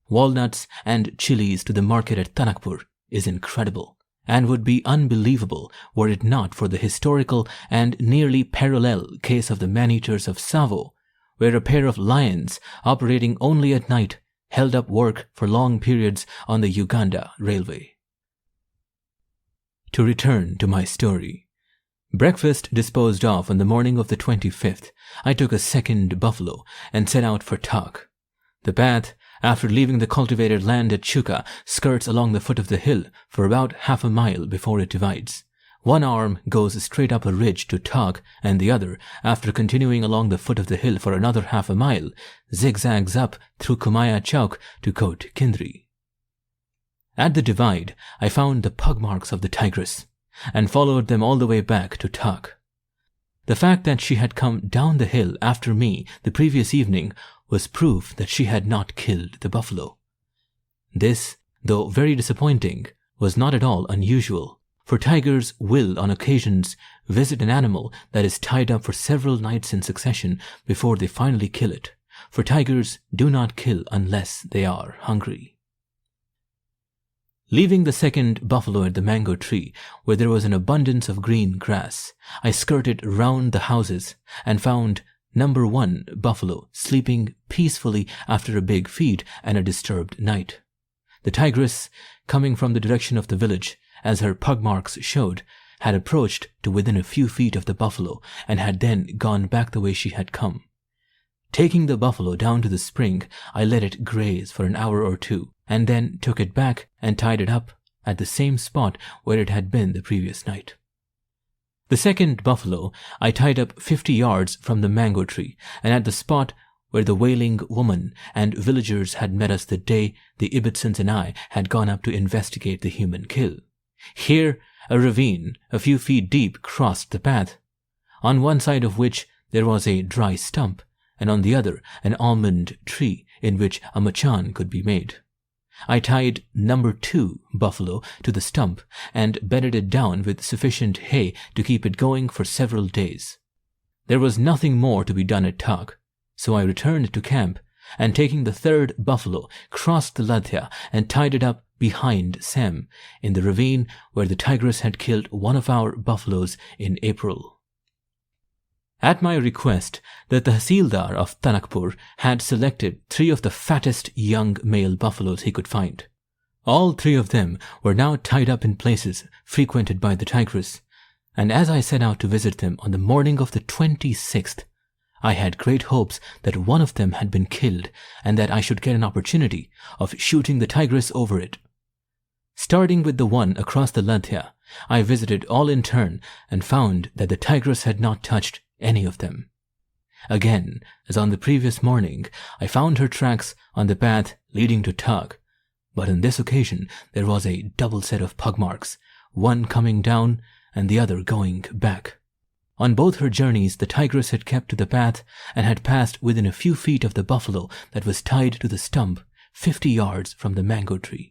Speaker 1: walnuts and chilies to the market at Thanakpur, is incredible, and would be unbelievable were it not for the historical and nearly parallel case of the man-eaters of Savo, where a pair of lions operating only at night held up work for long periods on the Uganda railway. To return to my story. Breakfast disposed of on the morning of the 25th, I took a second buffalo and set out for Thak. The path, after leaving the cultivated land at Chuka, skirts along the foot of the hill for about half a mile before it divides. One arm goes straight up a ridge to Thak, and the other, after continuing along the foot of the hill for another half a mile, zigzags up through Kumaya Chowk to Kot Kindri. At the divide, I found the pug marks of the tigress, and followed them all the way back to Thak. The fact that she had come down the hill after me the previous evening was proof that she had not killed the buffalo. This, though very disappointing, was not at all unusual, for tigers will on occasions visit an animal that is tied up for several nights in succession before they finally kill it, for tigers do not kill unless they are hungry. Leaving the second buffalo at the mango tree, where there was an abundance of green grass, I skirted round the houses and found number 1 buffalo sleeping peacefully after a big feed and a disturbed night. The tigress, coming from the direction of the village, as her pug marks showed, had approached to within a few feet of the buffalo and had then gone back the way she had come. Taking the buffalo down to the spring, I let it graze for an hour or two, and then took it back and tied it up at the same spot where it had been the previous night. The second buffalo I tied up 50 yards from the mango tree, and at the spot where the wailing woman and villagers had met us the day the Ibbetsons and I had gone up to investigate the human kill. Here, a ravine a few feet deep crossed the path, on one side of which there was a dry stump, and on the other an almond tree in which a machan could be made. I tied number 2 buffalo to the stump and bedded it down with sufficient hay to keep it going for several days. There was nothing more to be done at Thak, so I returned to camp and, taking the third buffalo, crossed the Ladhya and tied it up behind Sem in the ravine where the tigress had killed one of our buffaloes in April. At my request, the Tahsildar of Thanakpur had selected 3 of the fattest young male buffaloes he could find. All 3 of them were now tied up in places frequented by the tigress, and as I set out to visit them on the morning of the 26th, I had great hopes that one of them had been killed and that I should get an opportunity of shooting the tigress over it. Starting with the one across the Ladhya, I visited all in turn and found that the tigress had not touched any of them. Again, as on the previous morning, I found her tracks on the path leading to Thak, but on this occasion there was a double set of pug marks, one coming down and the other going back. On both her journeys, the tigress had kept to the path and had passed within a few feet of the buffalo that was tied to the stump 50 yards from the mango tree.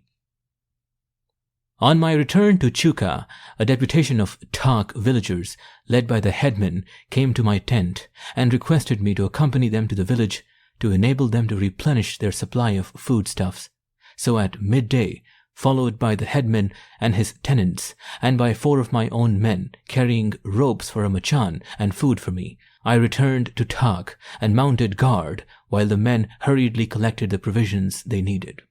Speaker 1: On my return to Chuka, a deputation of Thak villagers, led by the headman, came to my tent and requested me to accompany them to the village to enable them to replenish their supply of foodstuffs. So at midday, followed by the headman and his tenants, and by 4 of my own men carrying ropes for a machan and food for me, I returned to Thak and mounted guard while the men hurriedly collected the provisions they needed.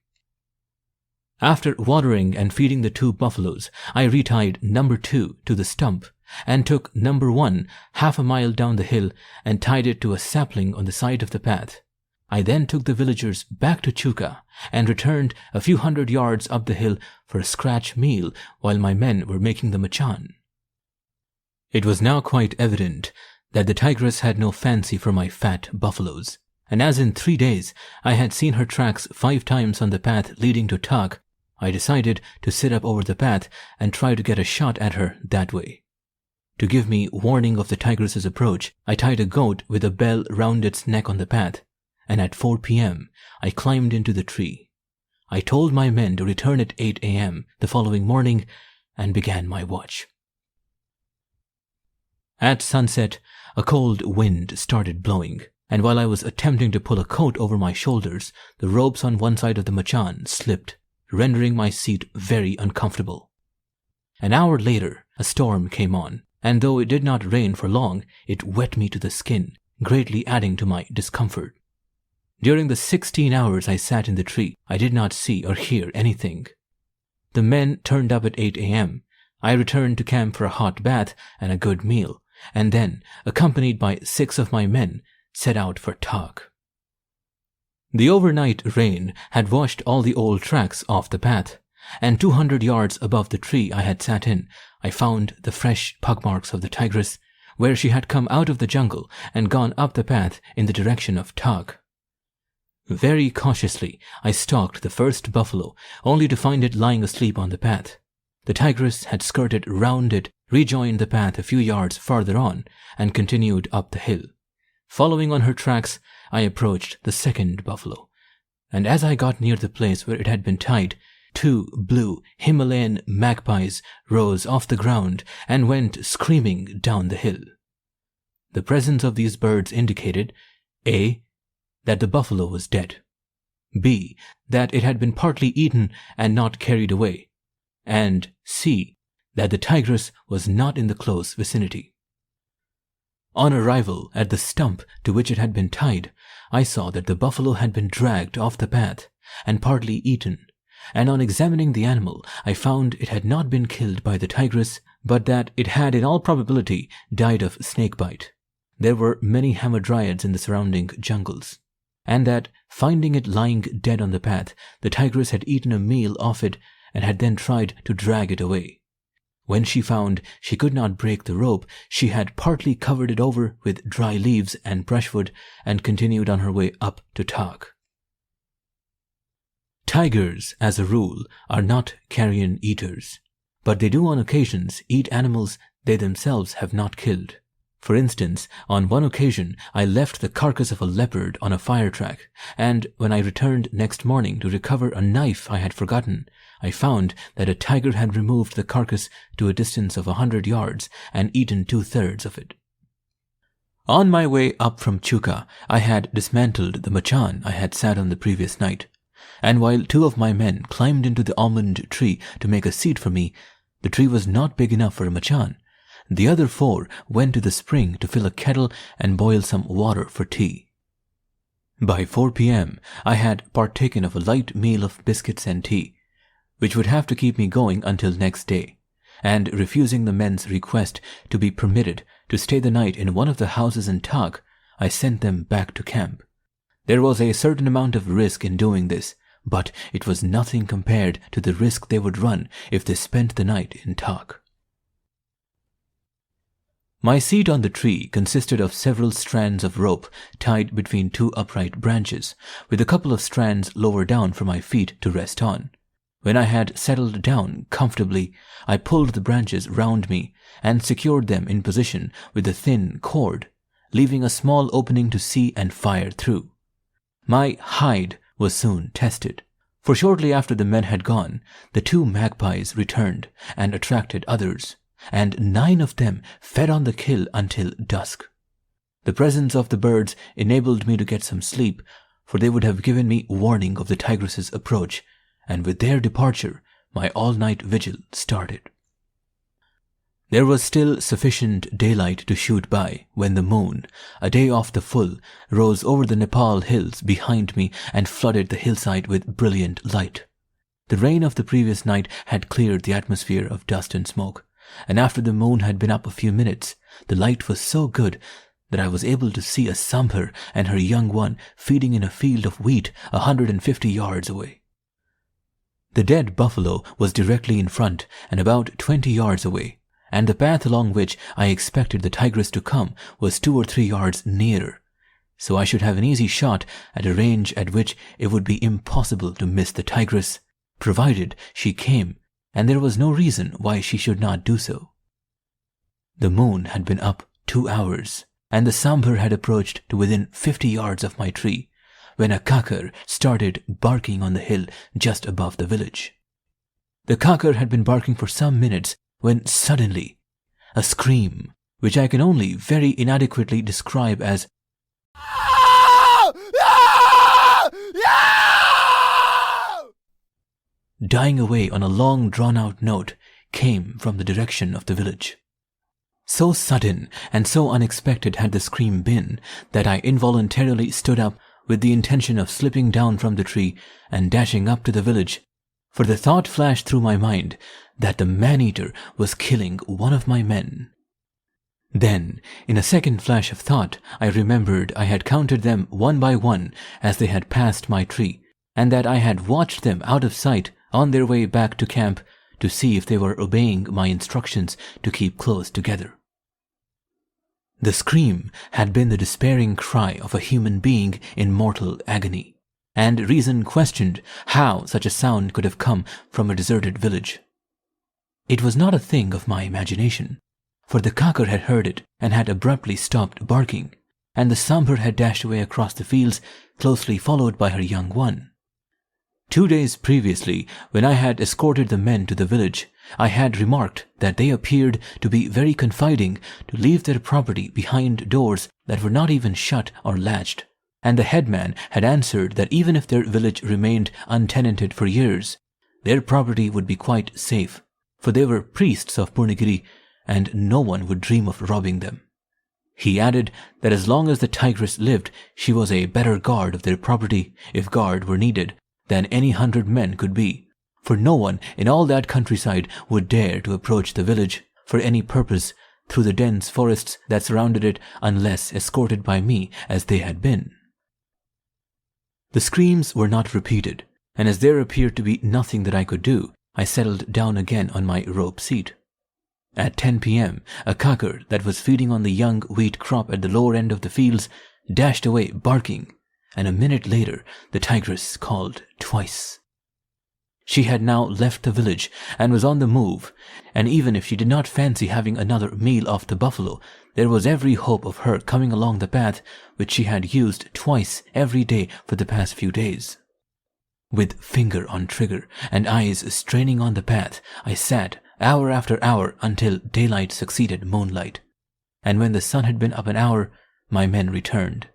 Speaker 1: After watering and feeding the 2 buffaloes, I retied number 2 to the stump and took number 1 half a mile down the hill and tied it to a sapling on the side of the path. I then took the villagers back to Chuka and returned a few hundred yards up the hill for a scratch meal while my men were making the machan. It was now quite evident that the tigress had no fancy for my fat buffaloes, and as in 3 days I had seen her tracks 5 times on the path leading to Thak, I decided to sit up over the path and try to get a shot at her that way. To give me warning of the tigress's approach, I tied a goat with a bell round its neck on the path, and at 4 p.m. I climbed into the tree. I told my men to return at 8 a.m. the following morning and began my watch. At sunset, a cold wind started blowing, and while I was attempting to pull a coat over my shoulders, the ropes on one side of the machan slipped, rendering my seat very uncomfortable. An hour later, a storm came on, and though it did not rain for long, it wet me to the skin, greatly adding to my discomfort. During the 16 hours I sat in the tree, I did not see or hear anything. The men turned up at 8 a.m. I returned to camp for a hot bath and a good meal, and then, accompanied by 6 of my men, set out for Thak. The overnight rain had washed all the old tracks off the path, and 200 yards above the tree I had sat in, I found the fresh pug marks of the tigress, where she had come out of the jungle and gone up the path in the direction of Thak. Very cautiously, I stalked the first buffalo, only to find it lying asleep on the path. The tigress had skirted round it, rejoined the path a few yards farther on, and continued up the hill. Following on her tracks, I approached the second buffalo, and as I got near the place where it had been tied, 2 blue Himalayan magpies rose off the ground and went screaming down the hill. The presence of these birds indicated A. that the buffalo was dead, B. that it had been partly eaten and not carried away, and C. that the tigress was not in the close vicinity. On arrival at the stump to which it had been tied, I saw that the buffalo had been dragged off the path and partly eaten, and on examining the animal, I found it had not been killed by the tigress, but that it had in all probability died of snakebite. There were many hamadryads in the surrounding jungles, and that, finding it lying dead on the path, the tigress had eaten a meal off it and had then tried to drag it away. When she found she could not break the rope, she had partly covered it over with dry leaves and brushwood and continued on her way up to Thak. Tigers, as a rule, are not carrion eaters, but they do on occasions eat animals they themselves have not killed. For instance, on one occasion, I left the carcass of a leopard on a fire track, and when I returned next morning to recover a knife I had forgotten, I found that a tiger had removed the carcass to a distance of 100 yards and eaten 2/3 of it. On my way up from Chuka, I had dismantled the machan I had sat on the previous night, and while 2 of my men climbed into the almond tree to make a seat for me, the tree was not big enough for a machan. The other 4 went to the spring to fill a kettle and boil some water for tea. By 4 p.m., I had partaken of a light meal of biscuits and tea, which would have to keep me going until next day, and refusing the men's request to be permitted to stay the night in one of the houses in Thak, I sent them back to camp. There was a certain amount of risk in doing this, but it was nothing compared to the risk they would run if they spent the night in Thak. My seat on the tree consisted of several strands of rope tied between 2 upright branches, with a couple of strands lower down for my feet to rest on. When I had settled down comfortably, I pulled the branches round me and secured them in position with a thin cord, leaving a small opening to see and fire through. My hide was soon tested, for shortly after the men had gone, the 2 magpies returned and attracted others, and 9 of them fed on the kill until dusk. The presence of the birds enabled me to get some sleep, for they would have given me warning of the tigress's approach, and with their departure, my all-night vigil started. There was still sufficient daylight to shoot by when the moon, a day off the full, rose over the Nepal hills behind me and flooded the hillside with brilliant light. The rain of the previous night had cleared the atmosphere of dust and smoke, and after the moon had been up a few minutes, the light was so good that I was able to see a Sambhar and her young one feeding in a field of wheat 150 yards away. The dead buffalo was directly in front and about 20 yards away, and the path along which I expected the tigress to come was 2 or 3 yards nearer, so I should have an easy shot at a range at which it would be impossible to miss the tigress, provided she came, and there was no reason why she should not do so. The moon had been up 2 hours, and the sambar had approached to within 50 yards of my tree, when a kakar started barking on the hill just above the village. The kakar had been barking for some minutes when suddenly a scream, which I can only very inadequately describe as dying away on a long drawn-out note, came from the direction of the village. So sudden and so unexpected had the scream been that I involuntarily stood up with the intention of slipping down from the tree and dashing up to the village, for the thought flashed through my mind that the man-eater was killing one of my men. Then, in a second flash of thought, I remembered I had counted them one by one as they had passed my tree, and that I had watched them out of sight on their way back to camp to see if they were obeying my instructions to keep close together. The scream had been the despairing cry of a human being in mortal agony, and reason questioned how such a sound could have come from a deserted village. It was not a thing of my imagination, for the kakar had heard it and had abruptly stopped barking, and the sambar had dashed away across the fields, closely followed by her young one. 2 days previously, when I had escorted the men to the village, I had remarked that they appeared to be very confiding to leave their property behind doors that were not even shut or latched, and the headman had answered that even if their village remained untenanted for years, their property would be quite safe, for they were priests of Purnagiri and no one would dream of robbing them. He added that as long as the tigress lived, she was a better guard of their property, if guard were needed, than any 100 men could be, for no one in all that countryside would dare to approach the village for any purpose through the dense forests that surrounded it unless escorted by me as they had been. The screams were not repeated, and as there appeared to be nothing that I could do, I settled down again on my rope seat. At 10 p.m., a kakar that was feeding on the young wheat crop at the lower end of the fields dashed away barking, and a minute later the tigress called twice. She had now left the village and was on the move, and even if she did not fancy having another meal off the buffalo, there was every hope of her coming along the path which she had used twice every day for the past few days. With finger on trigger and eyes straining on the path, I sat hour after hour until daylight succeeded moonlight, and when the sun had been up an hour, my men returned.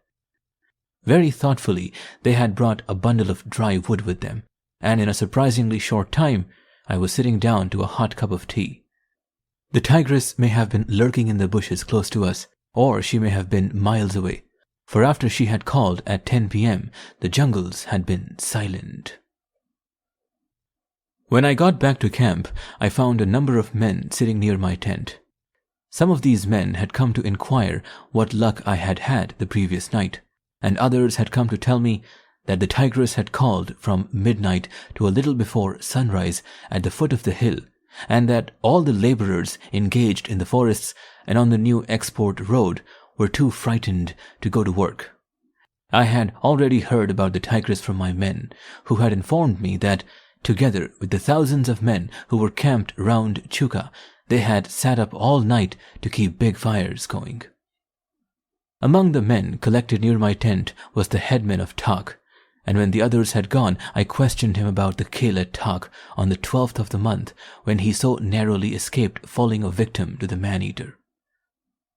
Speaker 1: Very thoughtfully, they had brought a bundle of dry wood with them, and in a surprisingly short time, I was sitting down to a hot cup of tea. The tigress may have been lurking in the bushes close to us, or she may have been miles away, for after she had called at 10 p.m., the jungles had been silent. When I got back to camp, I found a number of men sitting near my tent. Some of these men had come to inquire what luck I had had the previous night, and others had come to tell me that the tigress had called from midnight to a little before sunrise at the foot of the hill, and that all the laborers engaged in the forests and on the new export road were too frightened to go to work. I had already heard about the tigress from my men, who had informed me that, together with the thousands of men who were camped round Chuka, they had sat up all night to keep big fires going. Among the men collected near my tent was the headman of Thak, and when the others had gone, I questioned him about the kill at Thak on the 12th of the month, when he so narrowly escaped falling a victim to the man-eater.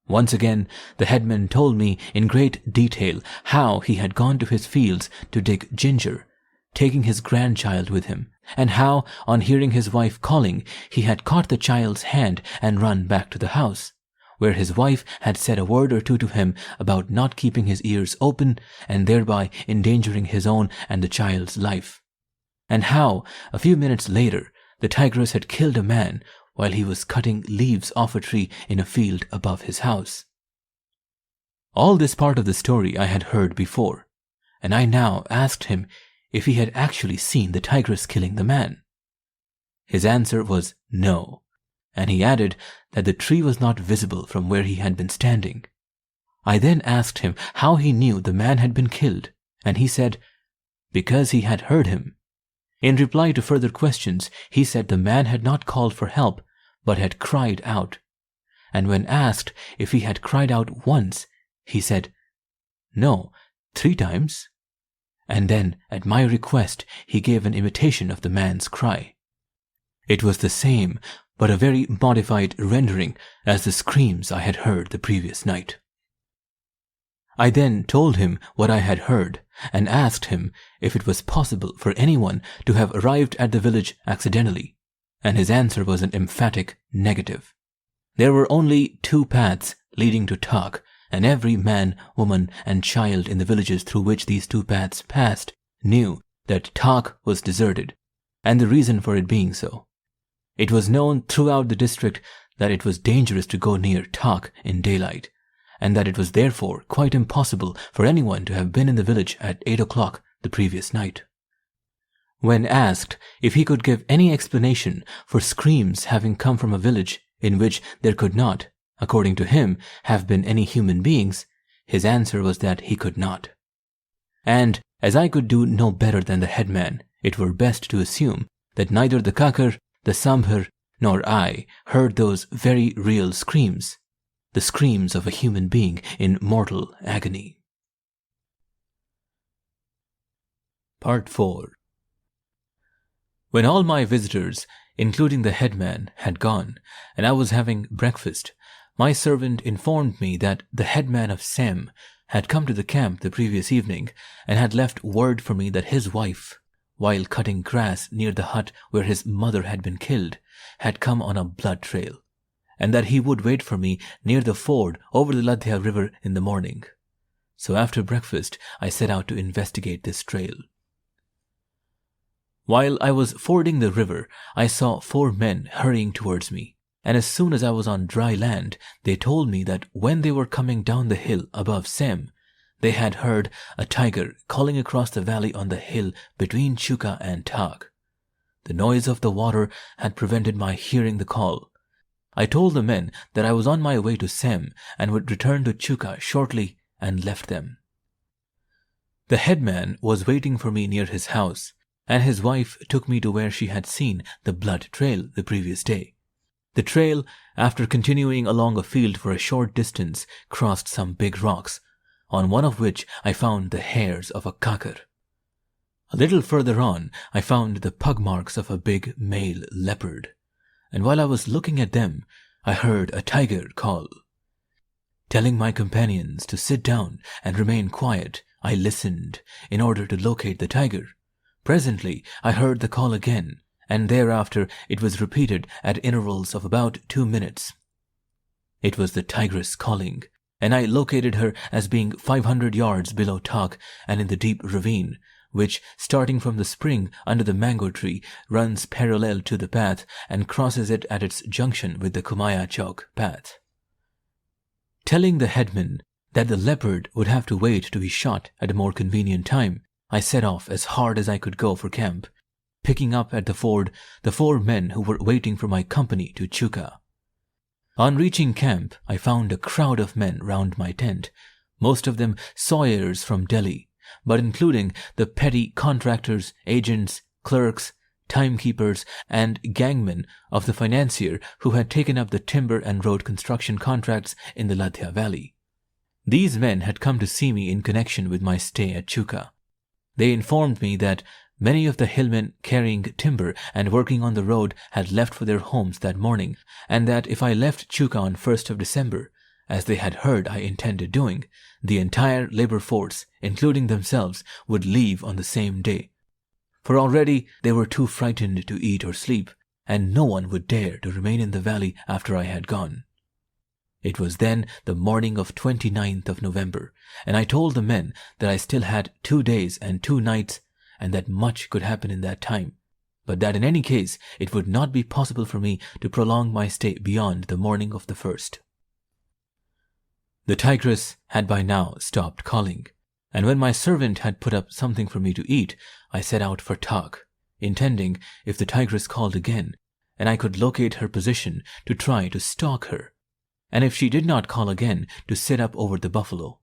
Speaker 1: Once again, the headman told me in great detail how he had gone to his fields to dig ginger, taking his grandchild with him, and how, on hearing his wife calling, he had caught the child's hand and run back to the house, where his wife had said a word or two to him about not keeping his ears open and thereby endangering his own and the child's life, and how, a few minutes later, the tigress had killed a man while he was cutting leaves off a tree in a field above his house. All this part of the story I had heard before, and I now asked him if he had actually seen the tigress killing the man. His answer was no, and he added that the tree was not visible from where he had been standing. I then asked him how he knew the man had been killed, and he said, because he had heard him. In reply to further questions, he said the man had not called for help, but had cried out. And when asked if he had cried out once, he said, "No, 3 times." And then, at my request, he gave an imitation of the man's cry. It was the same, but a very modified rendering as the screams I had heard the previous night. I then told him what I had heard and asked him if it was possible for anyone to have arrived at the village accidentally, and his answer was an emphatic negative. There were only 2 paths leading to Thak, and every man, woman, and child in the villages through which these 2 paths passed knew that Thak was deserted, and the reason for it being so. It was known throughout the district that it was dangerous to go near Thak in daylight, and that it was therefore quite impossible for anyone to have been in the village at 8 o'clock the previous night. When asked if he could give any explanation for screams having come from a village in which there could not, according to him, have been any human beings, his answer was that he could not. And, as I could do no better than the headman, it were best to assume that neither the Kakar, the Sambhar, nor I heard those very real screams, the screams of a human being in mortal agony. Part 4. When all my visitors, including the headman, had gone, and I was having breakfast, my servant informed me that the headman of Sem had come to the camp the previous evening and had left word for me that his wife, while cutting grass near the hut where his mother had been killed, had come on a blood trail, and that he would wait for me near the ford over the Ladhya river in the morning. So after breakfast, I set out to investigate this trail. While I was fording the river, I saw 4 men hurrying towards me, and as soon as I was on dry land, they told me that when they were coming down the hill above Sem, they had heard a tiger calling across the valley on the hill between Chuka and Thak. The noise of the water had prevented my hearing the call. I told the men that I was on my way to Sem and would return to Chuka shortly, and left them. The headman was waiting for me near his house, and his wife took me to where she had seen the blood trail the previous day. The trail, after continuing along a field for a short distance, crossed some big rocks, on one of which I found the hairs of a kakar. A little further on, I found the pug marks of a big male leopard, and while I was looking at them, I heard a tiger call. Telling my companions to sit down and remain quiet, I listened in order to locate the tiger. Presently, I heard the call again, and thereafter it was repeated at intervals of about 2 minutes. It was the tigress calling, and I located her as being 500 yards below Thak and in the deep ravine, which, starting from the spring under the mango tree, runs parallel to the path and crosses it at its junction with the Kumaya Chowk path. Telling the headman that the leopard would have to wait to be shot at a more convenient time, I set off as hard as I could go for camp, picking up at the ford the 4 men who were waiting for my company to Chuka. On reaching camp, I found a crowd of men round my tent, most of them sawyers from Delhi, but including the petty contractors, agents, clerks, timekeepers, and gangmen of the financier who had taken up the timber and road construction contracts in the Ladhya Valley. These men had come to see me in connection with my stay at Chuka. They informed me that many of the hillmen carrying timber and working on the road had left for their homes that morning, and that if I left Chuka on 1st of December, as they had heard I intended doing, the entire labor force, including themselves, would leave on the same day. For already they were too frightened to eat or sleep, and no one would dare to remain in the valley after I had gone. It was then the morning of 29th of November, and I told the men that I still had 2 days and 2 nights, and that much could happen in that time, but that in any case it would not be possible for me to prolong my stay beyond the morning of the 1st. The tigress had by now stopped calling, and when my servant had put up something for me to eat, I set out for Thak, intending, if the tigress called again, and I could locate her position, to try to stalk her, and if she did not call again, to sit up over the buffalo.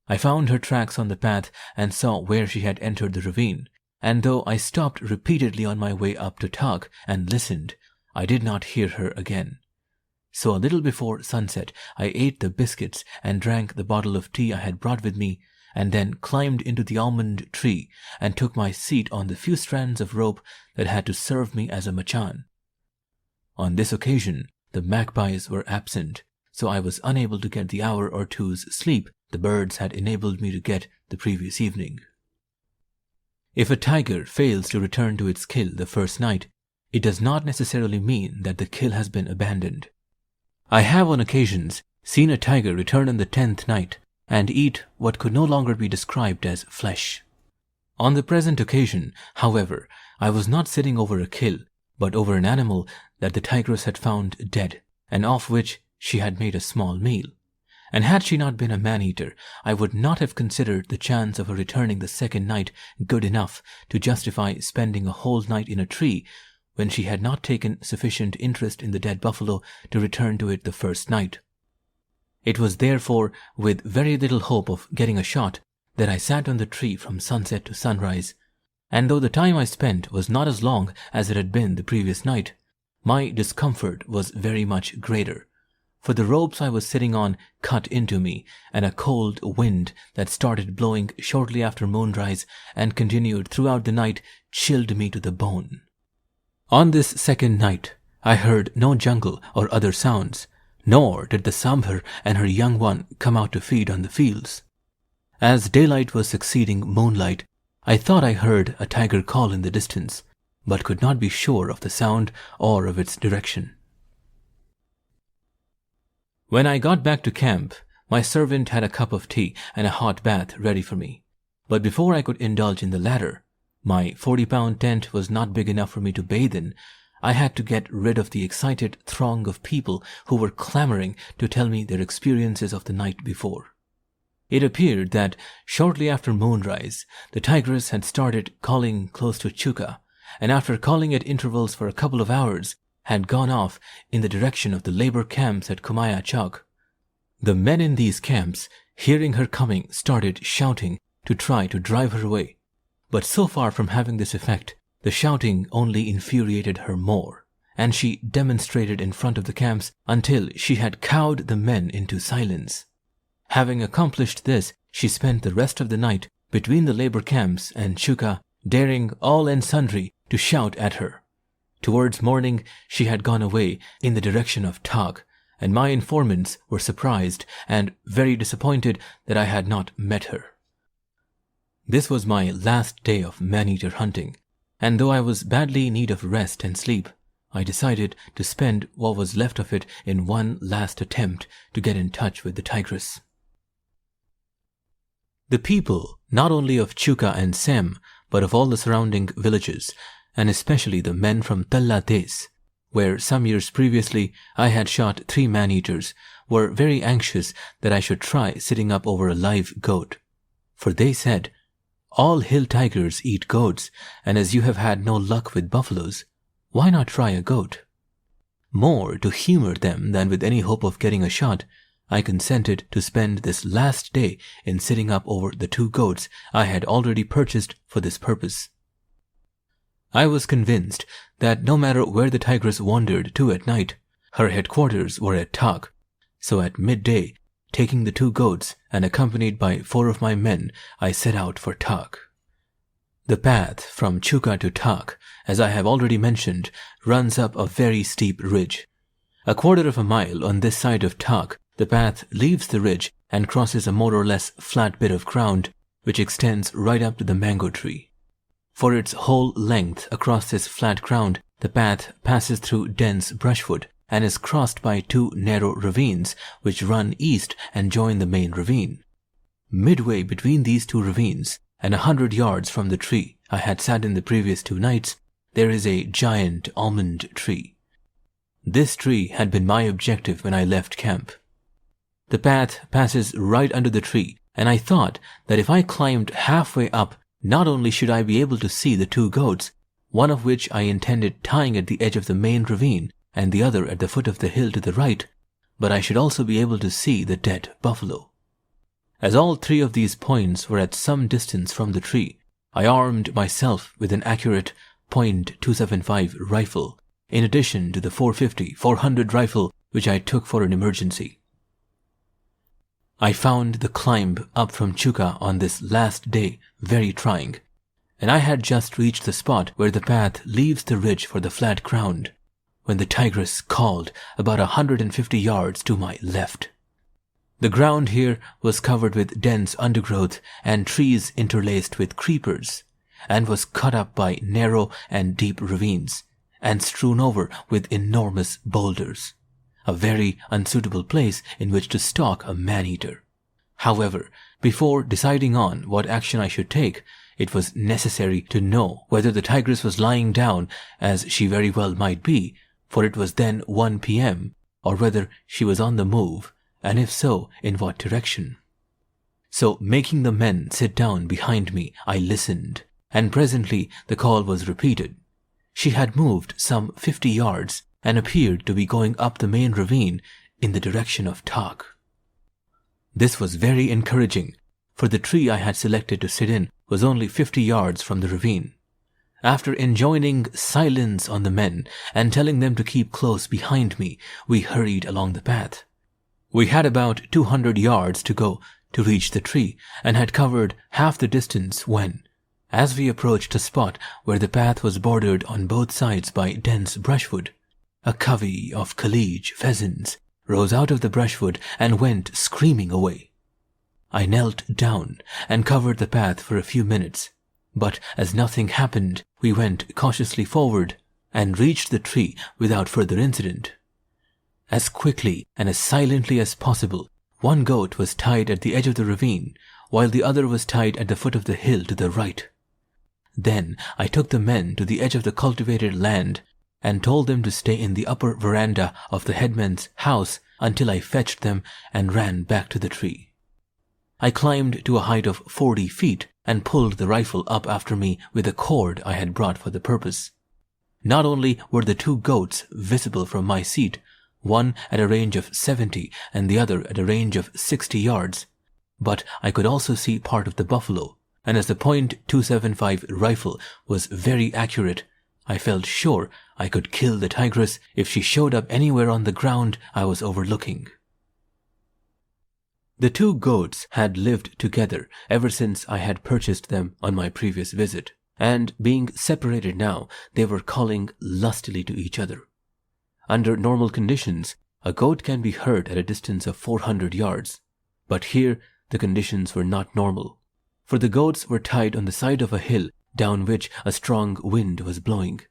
Speaker 1: I found her tracks on the path and saw where she had entered the ravine, and though I stopped repeatedly on my way up to Thak and listened, I did not hear her again. So a little before sunset, I ate the biscuits and drank the bottle of tea I had brought with me, and then climbed into the almond tree and took my seat on the few strands of rope that had to serve me as a machan. On this occasion, the magpies were absent, so I was unable to get the hour or two's sleep the birds had enabled me to get the previous evening. If a tiger fails to return to its kill the first night, it does not necessarily mean that the kill has been abandoned. I have on occasions seen a tiger return on the 10th night and eat what could no longer be described as flesh. On the present occasion, however, I was not sitting over a kill, but over an animal that the tigress had found dead, and of which she had made a small meal. And had she not been a man-eater, I would not have considered the chance of her returning the second night good enough to justify spending a whole night in a tree when she had not taken sufficient interest in the dead buffalo to return to it the first night. It was therefore with very little hope of getting a shot that I sat on the tree from sunset to sunrise, and though the time I spent was not as long as it had been the previous night, my discomfort was very much greater, for the ropes I was sitting on cut into me, and a cold wind that started blowing shortly after moonrise and continued throughout the night chilled me to the bone. On this second night, I heard no jungle or other sounds, nor did the Sambhar and her young one come out to feed on the fields. As daylight was succeeding moonlight, I thought I heard a tiger call in the distance, but could not be sure of the sound or of its direction. When I got back to camp, my servant had a cup of tea and a hot bath ready for me. But before I could indulge in the latter, my 40-pound tent was not big enough for me to bathe in. I had to get rid of the excited throng of people who were clamoring to tell me their experiences of the night before. It appeared that shortly after moonrise, the tigress had started calling close to Chuka, and after calling at intervals for a couple of hours, had gone off in the direction of the labor camps at Kumaya Chowk. The men in these camps, hearing her coming, started shouting to try to drive her away. But so far from having this effect, the shouting only infuriated her more, and she demonstrated in front of the camps until she had cowed the men into silence. Having accomplished this, she spent the rest of the night between the labor camps and Chuka, daring all and sundry to shout at her. Towards morning, she had gone away in the direction of Thak, and my informants were surprised and very disappointed that I had not met her. This was my last day of man-eater hunting, and though I was badly in need of rest and sleep, I decided to spend what was left of it in one last attempt to get in touch with the tigress. The people, not only of Chuka and Sem, but of all the surrounding villages, and especially the men from Talla Des, where some years previously I had shot 3 man-eaters, were very anxious that I should try sitting up over a live goat. For they said, "All hill tigers eat goats, and as you have had no luck with buffaloes, why not try a goat?" More to humor them than with any hope of getting a shot, I consented to spend this last day in sitting up over the 2 goats I had already purchased for this purpose. I was convinced that no matter where the tigress wandered to at night, her headquarters were at Thak, so at midday, taking the 2 goats and accompanied by 4 of my men, I set out for Thak. The path from Chuka to Thak, as I have already mentioned, runs up a very steep ridge. A quarter of a mile on this side of Thak, the path leaves the ridge and crosses a more or less flat bit of ground which extends right up to the mango tree. For its whole length across this flat ground, the path passes through dense brushwood and is crossed by 2 narrow ravines which run east and join the main ravine. Midway between these 2 ravines, and 100 yards from the tree I had sat in the previous 2 nights, there is a giant almond tree. This tree had been my objective when I left camp. The path passes right under the tree, and I thought that if I climbed halfway up, not only should I be able to see the 2 goats, one of which I intended tying at the edge of the main ravine and the other at the foot of the hill to the right, but I should also be able to see the dead buffalo. As all 3 of these points were at some distance from the tree, I armed myself with an accurate .275 rifle, in addition to the 450-400 rifle which I took for an emergency. I found the climb up from Chuka on this last day very trying, and I had just reached the spot where the path leaves the ridge for the flat ground when the tigress called about 150 yards to my left. The ground here was covered with dense undergrowth and trees interlaced with creepers, and was cut up by narrow and deep ravines, and strewn over with enormous boulders, a very unsuitable place in which to stalk a man-eater. However, before deciding on what action I should take, it was necessary to know whether the tigress was lying down, as she very well might be, for it was then 1 p.m., or whether she was on the move, and if so, in what direction. So, making the men sit down behind me, I listened, and presently the call was repeated. She had moved some 50 yards and appeared to be going up the main ravine in the direction of Thak. This was very encouraging, for the tree I had selected to sit in was only 50 yards from the ravine. After enjoining silence on the men and telling them to keep close behind me, we hurried along the path. We had about 200 yards to go to reach the tree, and had covered half the distance when, as we approached a spot where the path was bordered on both sides by dense brushwood, a covey of kalij pheasants rose out of the brushwood and went screaming away. I knelt down and covered the path for a few minutes, but as nothing happened, we went cautiously forward and reached the tree without further incident. As quickly and as silently as possible, one goat was tied at the edge of the ravine, while the other was tied at the foot of the hill to the right. Then I took the men to the edge of the cultivated land and told them to stay in the upper veranda of the headman's house until I fetched them and ran back to the tree. I climbed to a height of 40 feet and pulled the rifle up after me with a cord I had brought for the purpose. Not only were the two goats visible from my seat, one at a range of 70 and the other at a range of 60 yards, but I could also see part of the buffalo, and as the .275 rifle was very accurate, I felt sure I could kill the tigress if she showed up anywhere on the ground I was overlooking. The two goats had lived together ever since I had purchased them on my previous visit, and being separated now, they were calling lustily to each other. Under normal conditions, a goat can be heard at a distance of 400 yards, but here the conditions were not normal, for the goats were tied on the side of a hill down which a strong wind was blowing,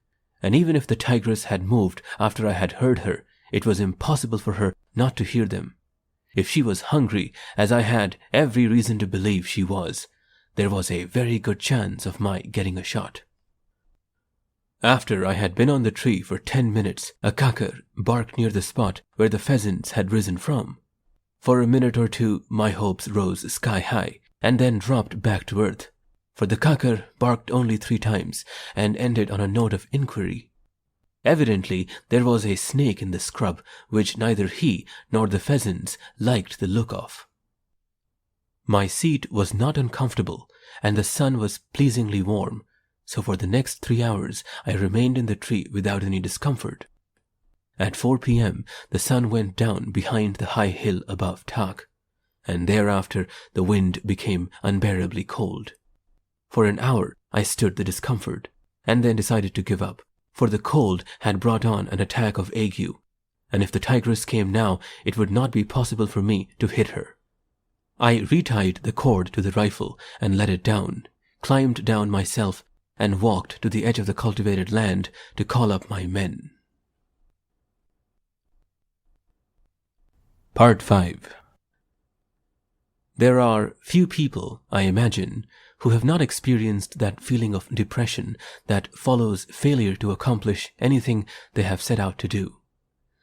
Speaker 1: and even if the tigress had moved after I had heard her, it was impossible for her not to hear them. If she was hungry, as I had every reason to believe she was, there was a very good chance of my getting a shot. After I had been on the tree for 10 minutes, a kakar barked near the spot where the pheasants had risen from. For a minute or two, my hopes rose sky high, and then dropped back to earth, for the kakar barked only 3 times and ended on a note of inquiry. Evidently, there was a snake in the scrub, which neither he nor the pheasants liked the look of. My seat was not uncomfortable, and the sun was pleasingly warm, so for the next 3 hours I remained in the tree without any discomfort. At 4 p.m. the sun went down behind the high hill above Thak, and thereafter the wind became unbearably cold. For an hour I stood the discomfort, and then decided to give up, for the cold had brought on an attack of ague, and if the tigress came now, it would not be possible for me to hit her. I retied the cord to the rifle and let it down, climbed down myself, and walked to the edge of the cultivated land to call up my men. Part 5. There are few people, I imagine, who have not experienced that feeling of depression that follows failure to accomplish anything they have set out to do.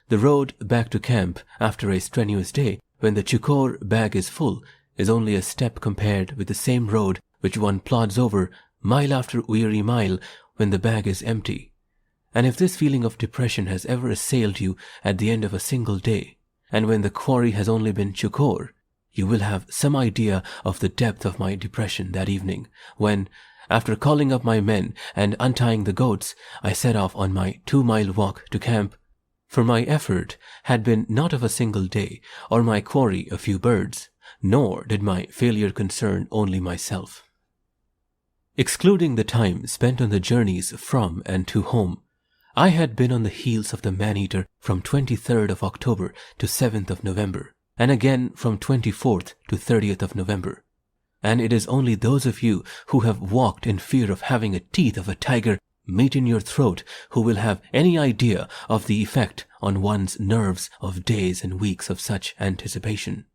Speaker 1: The road back to camp after a strenuous day, when the chukor bag is full, is only a step compared with the same road which one plods over mile after weary mile when the bag is empty. And if this feeling of depression has ever assailed you at the end of a single day, and when the quarry has only been chukor, you will have some idea of the depth of my depression that evening, when, After calling up my men and untying the goats, I set off on my 2-mile walk to camp. For my effort had been not of a single day, or my quarry a few birds, nor did my failure concern only myself. Excluding the time spent on the journeys from and to home, I had been on the heels of the man-eater from 23rd of October to 7th of November, and again from 24th to 30th of November. And it is only those of you who have walked in fear of having a teeth of a tiger meet in your throat who will have any idea of the effect on one's nerves of days and weeks of such anticipation.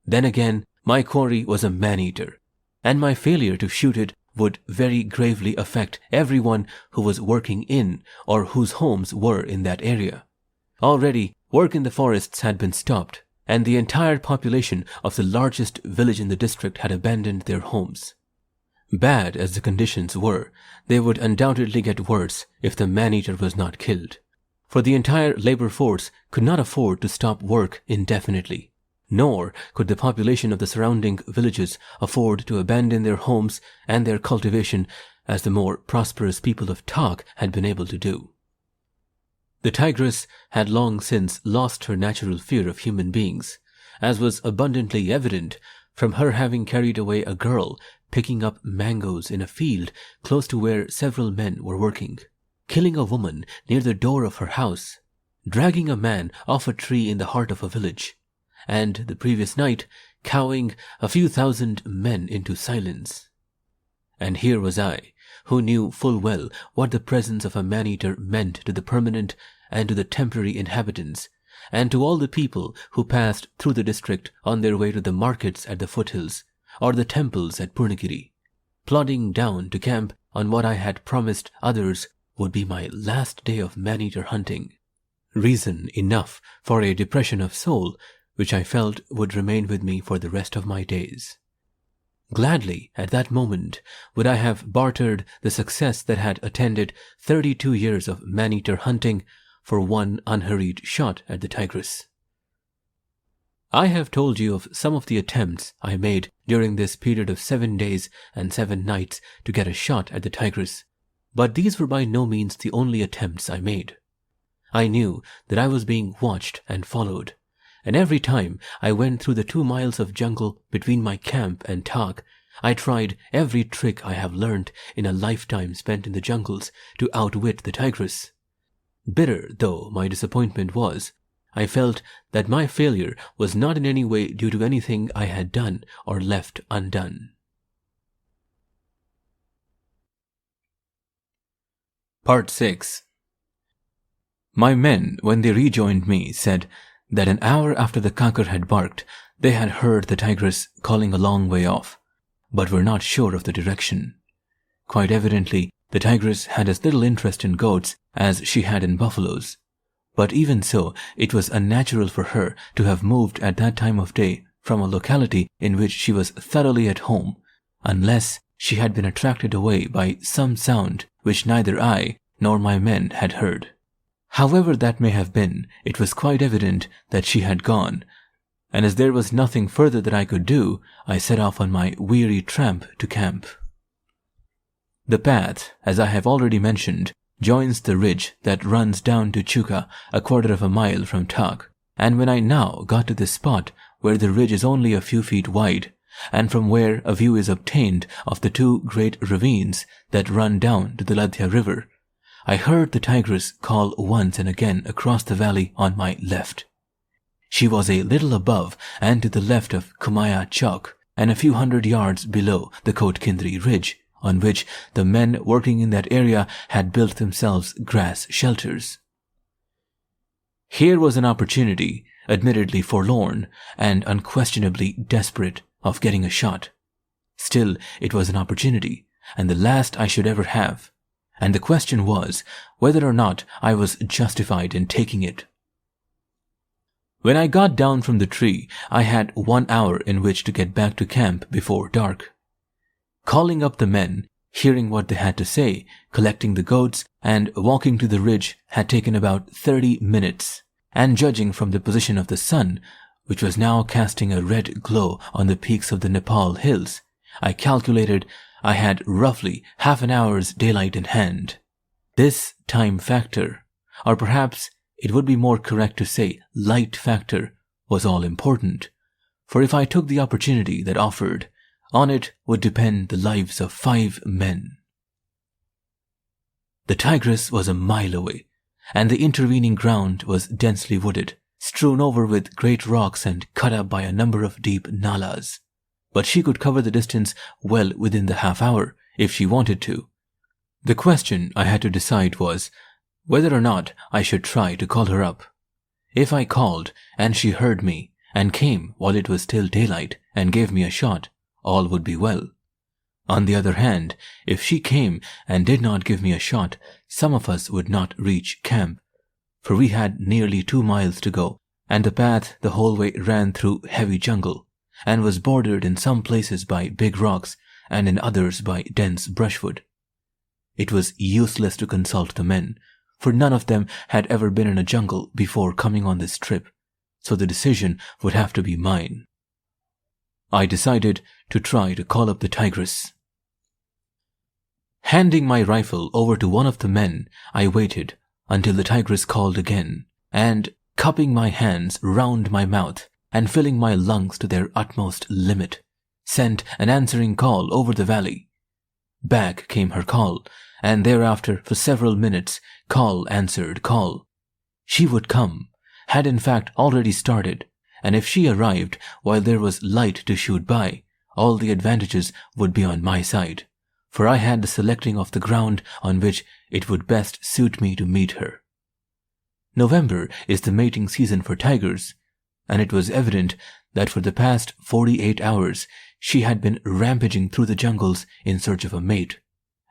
Speaker 1: Then again, my quarry was a man-eater, and my failure to shoot it would very gravely affect everyone who was working in or whose homes were in that area. Already, work in the forests had been stopped, and the entire population of the largest village in the district had abandoned their homes. Bad as the conditions were, they would undoubtedly get worse if the man-eater was not killed, for the entire labor force could not afford to stop work indefinitely, nor could the population of the surrounding villages afford to abandon their homes and their cultivation as the more prosperous people of Thak had been able to do. The tigress had long since lost her natural fear of human beings, as was abundantly evident from her having carried away a girl picking up mangoes in a field close to where several men were working, killing a woman near the door of her house, dragging a man off a tree in the heart of a village, and the previous night cowing a few thousand men into silence. And here was I, who knew full well what the presence of a man-eater meant to the permanent and to the temporary inhabitants, and to all the people who passed through the district on their way to the markets at the foothills, or the temples at Purnagiri, plodding down to camp on what I had promised others would be my last day of man-eater hunting. Reason enough for a depression of soul which I felt would remain with me for the rest of my days. Gladly, at that moment, would I have bartered the success that had attended 32 years of man-eater hunting for one unhurried shot at the tigress. I have told you of some of the attempts I made during this period of 7 days and 7 nights to get a shot at the tigress, but these were by no means the only attempts I made. I knew that I was being watched and followed, and every time I went through the 2 miles of jungle between my camp and Thak, I tried every trick I have learnt in a lifetime spent in the jungles to outwit the tigress. Bitter though my disappointment was, I felt that my failure was not in any way due to anything I had done or left undone. Part 6. My men, when they rejoined me, said that an hour after the kakar had barked, they had heard the tigress calling a long way off, but were not sure of the direction. Quite evidently, the tigress had as little interest in goats as she had in buffaloes, but even so, it was unnatural for her to have moved at that time of day from a locality in which she was thoroughly at home, unless she had been attracted away by some sound which neither I nor my men had heard. However that may have been, it was quite evident that she had gone, and as there was nothing further that I could do, I set off on my weary tramp to camp. The path, as I have already mentioned, joins the ridge that runs down to Chuka, a quarter of a mile from Thak, and when I now got to this spot where the ridge is only a few feet wide, and from where a view is obtained of the 2 great ravines that run down to the Ladhya River, I heard the tigress call once and again across the valley on my left. She was a little above and to the left of Kumaon Chowk, and a few hundred yards below the Kotkindri ridge, on which the men working in that area had built themselves grass shelters. Here was an opportunity, admittedly forlorn and unquestionably desperate, of getting a shot. Still, it was an opportunity, and the last I should ever have, and the question was whether or not I was justified in taking it. When I got down from the tree, I had 1 hour in which to get back to camp before dark. Calling up the men, hearing what they had to say, collecting the goats, and walking to the ridge had taken about 30 minutes, and judging from the position of the sun, which was now casting a red glow on the peaks of the Nepal hills, I calculated I had roughly half an hour's daylight in hand. This time factor, or perhaps it would be more correct to say light factor, was all important, for if I took the opportunity that offered, on it would depend the lives of 5 men. The Tigris was a mile away, and the intervening ground was densely wooded, strewn over with great rocks and cut up by a number of deep nalas. But she could cover the distance well within the half hour if she wanted to. The question I had to decide was whether or not I should try to call her up. If I called and she heard me and came while it was still daylight and gave me a shot, all would be well. On the other hand, if she came and did not give me a shot, some of us would not reach camp, for we had nearly 2 miles to go, and the path the whole way ran through heavy jungle, and was bordered in some places by big rocks and in others by dense brushwood. It was useless to consult the men, for none of them had ever been in a jungle before coming on this trip, so the decision would have to be mine. I decided to try to call up the Tigris. Handing my rifle over to one of the men, I waited until the Tigris called again, and, cupping my hands round my mouth and filling my lungs to their utmost limit, sent an answering call over the valley. Back came her call, and thereafter for several minutes call answered call. She would come, had in fact already started, and if she arrived while there was light to shoot by, all the advantages would be on my side, for I had the selecting of the ground on which it would best suit me to meet her. November is the mating season for tigers, and it was evident that for the past 48 hours she had been rampaging through the jungles in search of a mate,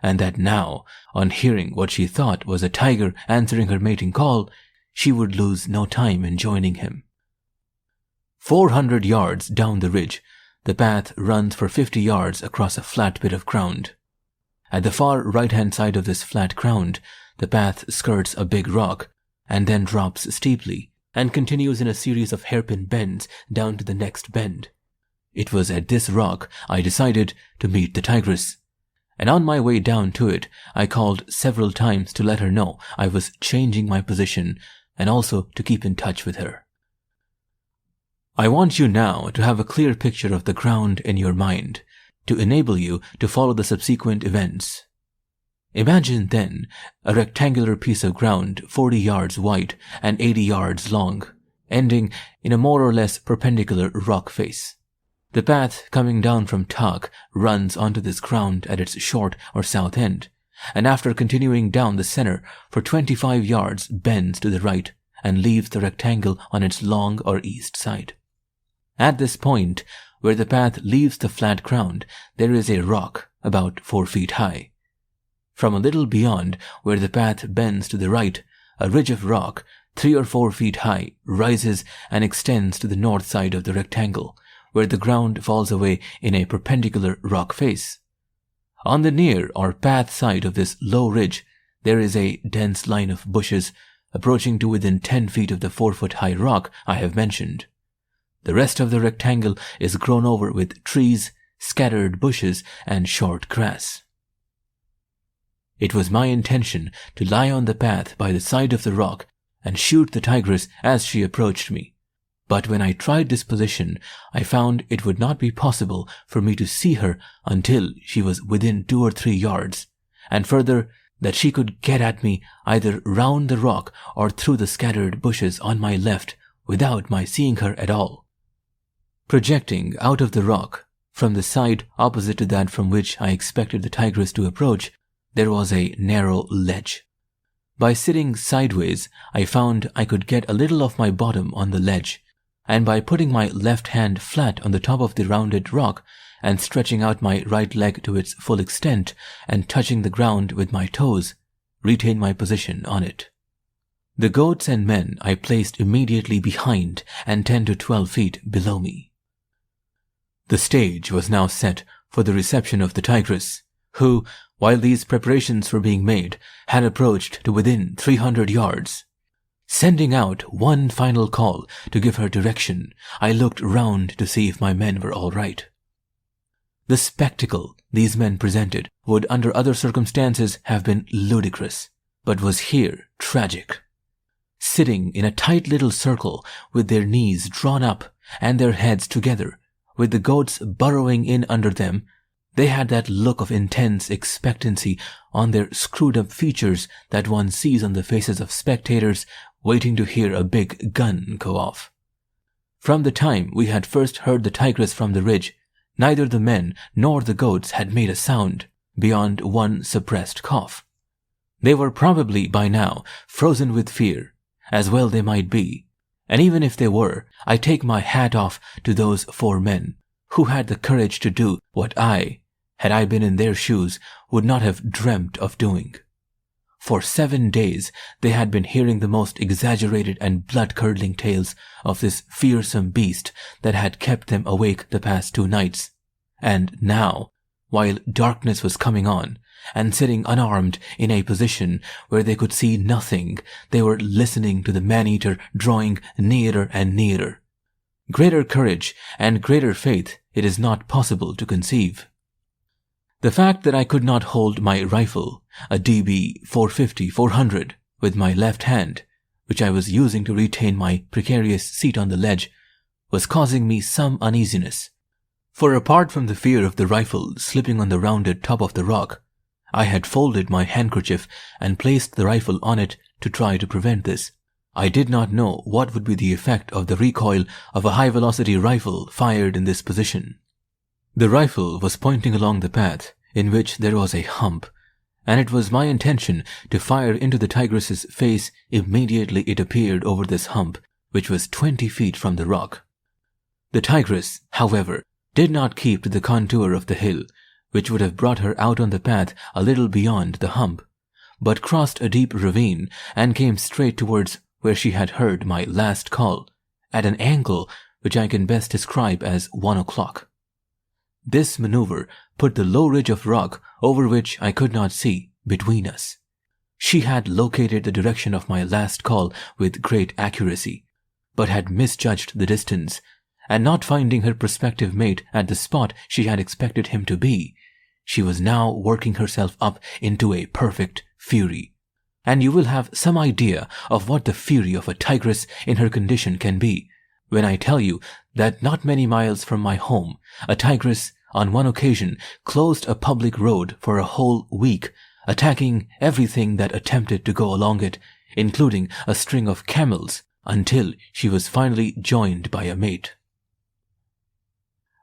Speaker 1: and that now, on hearing what she thought was a tiger answering her mating call, she would lose no time in joining him. 400 yards down the ridge, the path runs for 50 yards across a flat bit of ground. At the far right-hand side of this flat ground, the path skirts a big rock and then drops steeply and continues in a series of hairpin bends down to the next bend. It was at this rock I decided to meet the Tigris, and on my way down to it, I called several times to let her know I was changing my position and also to keep in touch with her. I want you now to have a clear picture of the ground in your mind, to enable you to follow the subsequent events. Imagine then a rectangular piece of ground 40 yards wide and 80 yards long, ending in a more or less perpendicular rock face. The path coming down from Thak runs onto this ground at its short or south end, and after continuing down the center for 25 yards bends to the right and leaves the rectangle on its long or east side. At this point, where the path leaves the flat ground, there is a rock about 4 feet high. From a little beyond, where the path bends to the right, a ridge of rock 3 or 4 feet high rises and extends to the north side of the rectangle, where the ground falls away in a perpendicular rock face. On the near or path side of this low ridge, there is a dense line of bushes approaching to within 10 feet of the 4-foot-high rock I have mentioned. The rest of the rectangle is grown over with trees, scattered bushes, and short grass. It was my intention to lie on the path by the side of the rock and shoot the Tigris as she approached me. But when I tried this position, I found it would not be possible for me to see her until she was within 2 or 3 yards, and further, that she could get at me either round the rock or through the scattered bushes on my left without my seeing her at all. Projecting out of the rock, from the side opposite to that from which I expected the Tigris to approach, there was a narrow ledge. By sitting sideways, I found I could get a little of my bottom on the ledge, and by putting my left hand flat on the top of the rounded rock and stretching out my right leg to its full extent and touching the ground with my toes, retain my position on it. The goats and men I placed immediately behind and 10 to 12 feet below me. The stage was now set for the reception of the Tigris, who, while these preparations were being made, had approached to within 300 yards. Sending out one final call to give her direction, I looked round to see if my men were all right. The spectacle these men presented would under other circumstances have been ludicrous, but was here tragic. Sitting in a tight little circle with their knees drawn up and their heads together, with the goats burrowing in under them, they had that look of intense expectancy on their screwed-up features that one sees on the faces of spectators waiting to hear a big gun go off. From the time we had first heard the tigress from the ridge, neither the men nor the goats had made a sound beyond one suppressed cough. They were probably by now frozen with fear, as well they might be, and even if they were, I take my hat off to those 4 men who had the courage to do what I, had I been in their shoes, would not have dreamt of doing. For 7 days they had been hearing the most exaggerated and blood-curdling tales of this fearsome beast that had kept them awake the past 2 nights. And now, while darkness was coming on, and sitting unarmed in a position where they could see nothing, they were listening to the man-eater drawing nearer and nearer. Greater courage and greater faith it is not possible to conceive. The fact that I could not hold my rifle, a DB 450-400, with my left hand, which I was using to retain my precarious seat on the ledge, was causing me some uneasiness. For apart from the fear of the rifle slipping on the rounded top of the rock, I had folded my handkerchief and placed the rifle on it to try to prevent this. I did not know what would be the effect of the recoil of a high-velocity rifle fired in this position. The rifle was pointing along the path in which there was a hump, and it was my intention to fire into the tigress's face immediately it appeared over this hump, which was 20 feet from the rock. The tigress, however, did not keep to the contour of the hill, which would have brought her out on the path a little beyond the hump, but crossed a deep ravine and came straight towards where she had heard my last call, at an angle which I can best describe as 1 o'clock. This maneuver put the low ridge of rock over which I could not see between us. She had located the direction of my last call with great accuracy, but had misjudged the distance, and not finding her prospective mate at the spot she had expected him to be, she was now working herself up into a perfect fury. And you will have some idea of what the fury of a tigress in her condition can be when I tell you that not many miles from my home, a tigress on one occasion closed a public road for a whole week, attacking everything that attempted to go along it, including a string of camels, until she was finally joined by a mate.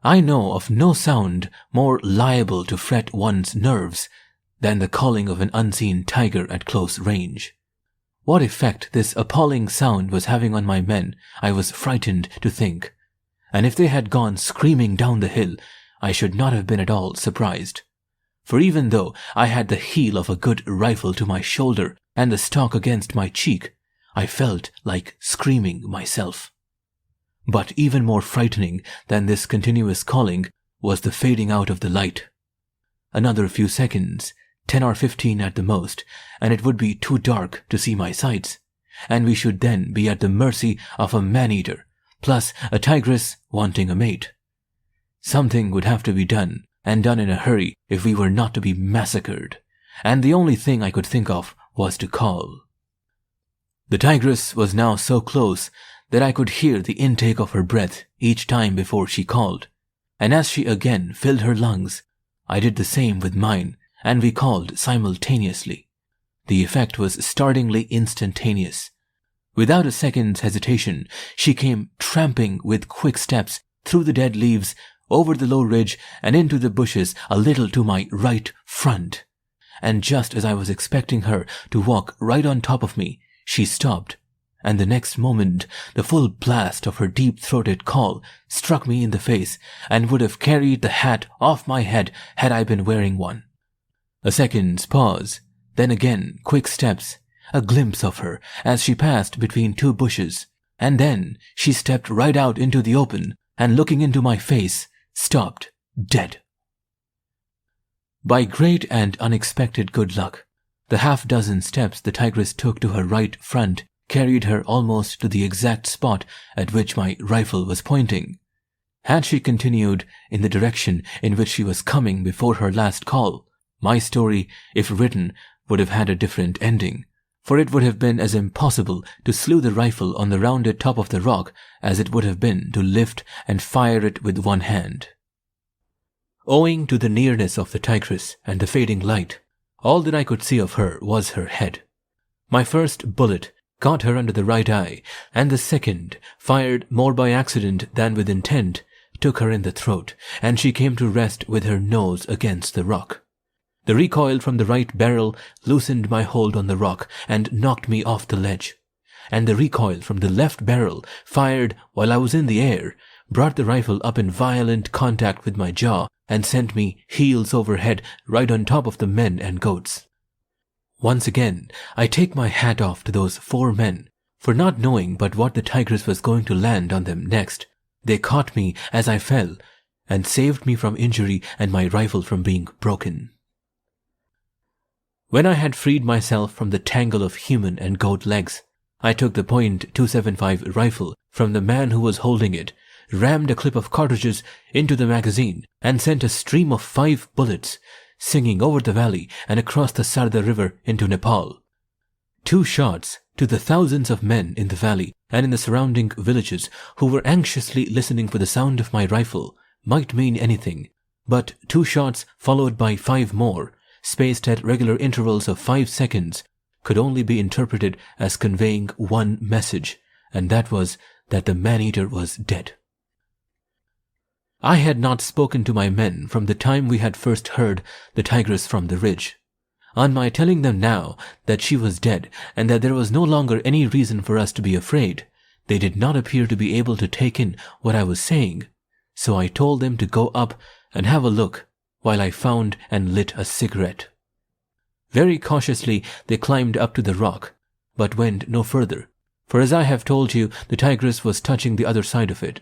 Speaker 1: I know of no sound more liable to fret one's nerves than the calling of an unseen tiger at close range. What effect this appalling sound was having on my men, I was frightened to think, and if they had gone screaming down the hill, I should not have been at all surprised. For even though I had the heel of a good rifle to my shoulder and the stock against my cheek, I felt like screaming myself. But even more frightening than this continuous calling was the fading out of the light. Another few seconds, 10 or 15 at the most, and it would be too dark to see my sights, and we should then be at the mercy of a man-eater, plus a tigress wanting a mate. Something would have to be done, and done in a hurry if we were not to be massacred, and the only thing I could think of was to call. The tigress was now so close that I could hear the intake of her breath each time before she called, and as she again filled her lungs, I did the same with mine, and we called simultaneously. The effect was startlingly instantaneous. Without a second's hesitation, she came tramping with quick steps through the dead leaves, over the low ridge, and into the bushes a little to my right front. And just as I was expecting her to walk right on top of me, she stopped, and the next moment the full blast of her deep-throated call struck me in the face and would have carried the hat off my head had I been wearing one. A second's pause, then again quick steps, a glimpse of her as she passed between 2 bushes, and then she stepped right out into the open and, looking into my face, stopped dead. By great and unexpected good luck, the half-dozen steps the tigress took to her right front carried her almost to the exact spot at which my rifle was pointing. Had she continued in the direction in which she was coming before her last call, my story, if written, would have had a different ending, for it would have been as impossible to slew the rifle on the rounded top of the rock as it would have been to lift and fire it with one hand. Owing to the nearness of the tigress and the fading light, all that I could see of her was her head. My first bullet caught her under the right eye, and the second, fired more by accident than with intent, took her in the throat, and she came to rest with her nose against the rock. The recoil from the right barrel loosened my hold on the rock and knocked me off the ledge, and the recoil from the left barrel, fired while I was in the air, brought the rifle up in violent contact with my jaw and sent me heels over head right on top of the men and goats. Once again, I take my hat off to those 4 men for not knowing but what the tigress was going to land on them next. They caught me as I fell and saved me from injury and my rifle from being broken. When I had freed myself from the tangle of human and goat legs, I took the .275 rifle from the man who was holding it, rammed a clip of cartridges into the magazine, and sent a stream of 5 bullets singing over the valley and across the Sarda River into Nepal. 2 shots to the thousands of men in the valley and in the surrounding villages who were anxiously listening for the sound of my rifle might mean anything, but 2 shots followed by 5 more, spaced at regular intervals of 5 seconds, could only be interpreted as conveying one message, and that was that the man-eater was dead. I had not spoken to my men from the time we had first heard the tigress from the ridge. On my telling them now that she was dead and that there was no longer any reason for us to be afraid, they did not appear to be able to take in what I was saying, so I told them to go up and have a look while I found and lit a cigarette. Very cautiously they climbed up to the rock, but went no further, for as I have told you, the tigress was touching the other side of it.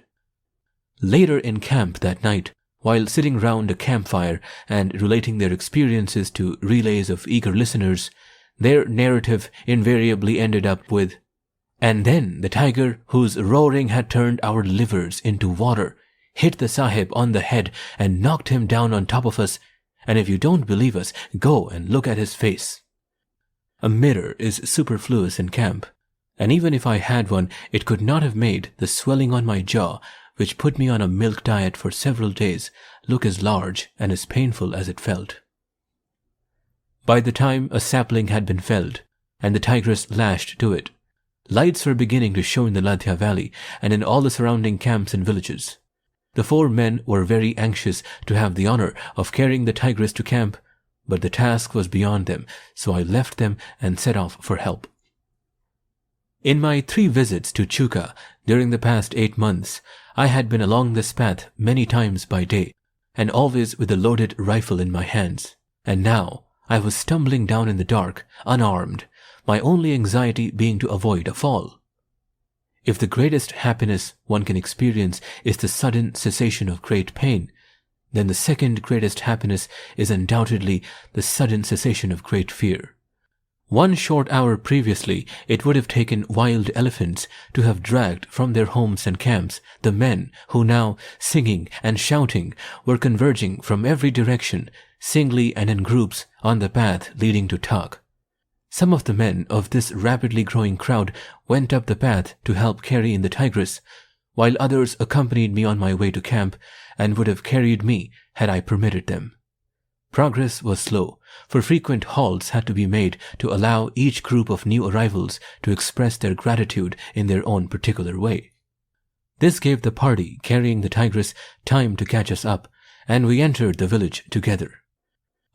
Speaker 1: Later in camp that night, while sitting round a campfire and relating their experiences to relays of eager listeners, their narrative invariably ended up with, "And then the tiger, whose roaring had turned our livers into water, hit the Sahib on the head and knocked him down on top of us, and if you don't believe us, go and look at his face." A mirror is superfluous in camp, and even if I had one, it could not have made the swelling on my jaw, which put me on a milk diet for several days, look as large and as painful as it felt. By the time a sapling had been felled, and the tigress lashed to it, lights were beginning to show in the Ladhya valley and in all the surrounding camps and villages. The 4 men were very anxious to have the honor of carrying the tigress to camp, but the task was beyond them, so I left them and set off for help. In my 3 visits to Chuka during the past 8 months, I had been along this path many times by day, and always with a loaded rifle in my hands, and now I was stumbling down in the dark, unarmed, my only anxiety being to avoid a fall. If the greatest happiness one can experience is the sudden cessation of great pain, then the second greatest happiness is undoubtedly the sudden cessation of great fear. 1 short hour previously, it would have taken wild elephants to have dragged from their homes and camps the men who now, singing and shouting, were converging from every direction, singly and in groups, on the path leading to Thak. Some of the men of this rapidly growing crowd went up the path to help carry in the tigress, while others accompanied me on my way to camp and would have carried me had I permitted them. Progress was slow, for frequent halts had to be made to allow each group of new arrivals to express their gratitude in their own particular way. This gave the party carrying the tigress time to catch us up, and we entered the village together.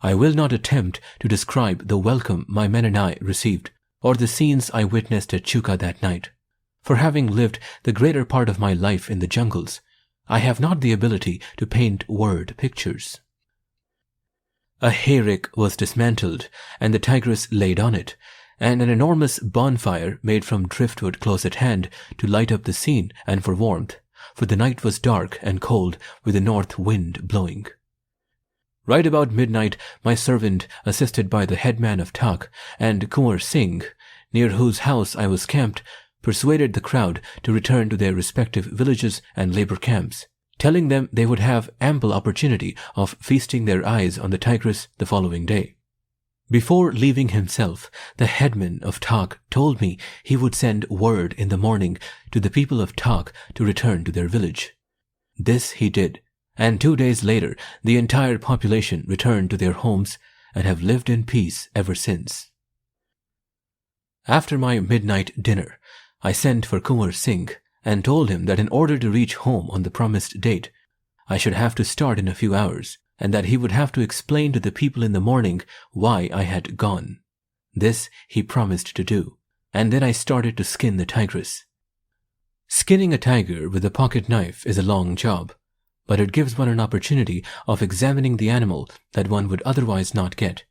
Speaker 1: I will not attempt to describe the welcome my men and I received, or the scenes I witnessed at Chuka that night, for having lived the greater part of my life in the jungles, I have not the ability to paint word pictures. A hayrick was dismantled, and the tigress laid on it, and an enormous bonfire made from driftwood close at hand to light up the scene and for warmth, for the night was dark and cold with the north wind blowing. Right about midnight, my servant, assisted by the headman of Thak and Kumar Singh, near whose house I was camped, persuaded the crowd to return to their respective villages and labor camps, telling them they would have ample opportunity of feasting their eyes on the tigress the following day. Before leaving himself, the headman of Thak told me he would send word in the morning to the people of Thak to return to their village. This he did, and 2 days later the entire population returned to their homes and have lived in peace ever since. After my midnight dinner, I sent for Kumar Singh and told him that in order to reach home on the promised date, I should have to start in a few hours, and that he would have to explain to the people in the morning why I had gone. This he promised to do, and then I started to skin the tigress. Skinning a tiger with a pocket knife is a long job, but it gives one an opportunity of examining the animal that one would otherwise not get,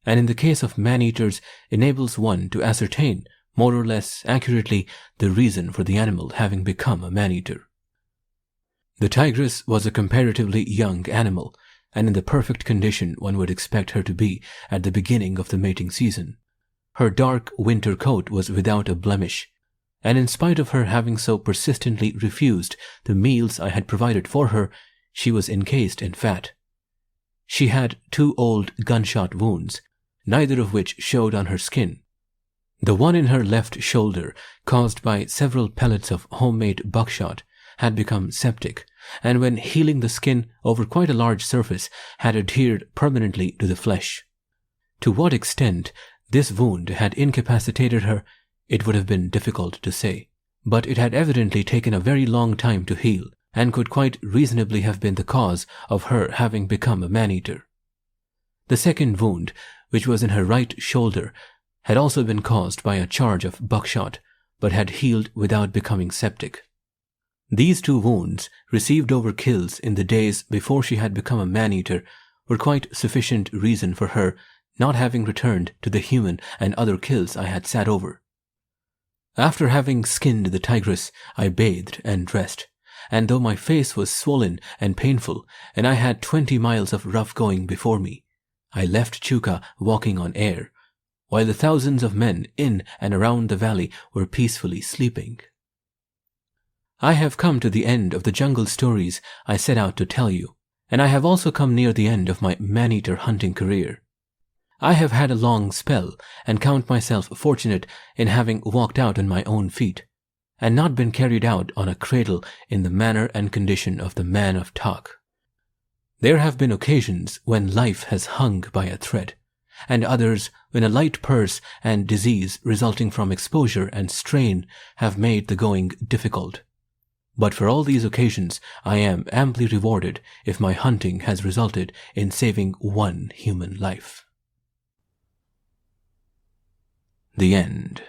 Speaker 1: and in the case of man-eaters enables one to ascertain more or less accurately the reason for the animal having become a man-eater. The tigress was a comparatively young animal, and in the perfect condition one would expect her to be at the beginning of the mating season. Her dark winter coat was without a blemish, and in spite of her having so persistently refused the meals I had provided for her, she was encased in fat. She had 2 old gunshot wounds, neither of which showed on her skin. The one in her left shoulder, caused by several pellets of homemade buckshot, had become septic, and when healing the skin over quite a large surface had adhered permanently to the flesh. To what extent this wound had incapacitated her, it would have been difficult to say, but it had evidently taken a very long time to heal, and could quite reasonably have been the cause of her having become a man-eater. The second wound, which was in her right shoulder, had also been caused by a charge of buckshot, but had healed without becoming septic. These 2 wounds, received over kills in the days before she had become a man-eater, were quite sufficient reason for her not having returned to the human and other kills I had sat over. After having skinned the tigress, I bathed and dressed, and though my face was swollen and painful, and I had 20 miles of rough going before me, I left Chuka walking on air, while the thousands of men in and around the valley were peacefully sleeping. I have come to the end of the jungle stories I set out to tell you, and I have also come near the end of my man-eater hunting career. I have had a long spell and count myself fortunate in having walked out on my own feet, and not been carried out on a cradle in the manner and condition of the man of Thak. There have been occasions when life has hung by a thread, and others when a light purse and disease resulting from exposure and strain have made the going difficult. But for all these occasions, I am amply rewarded if my hunting has resulted in saving one human life. The end.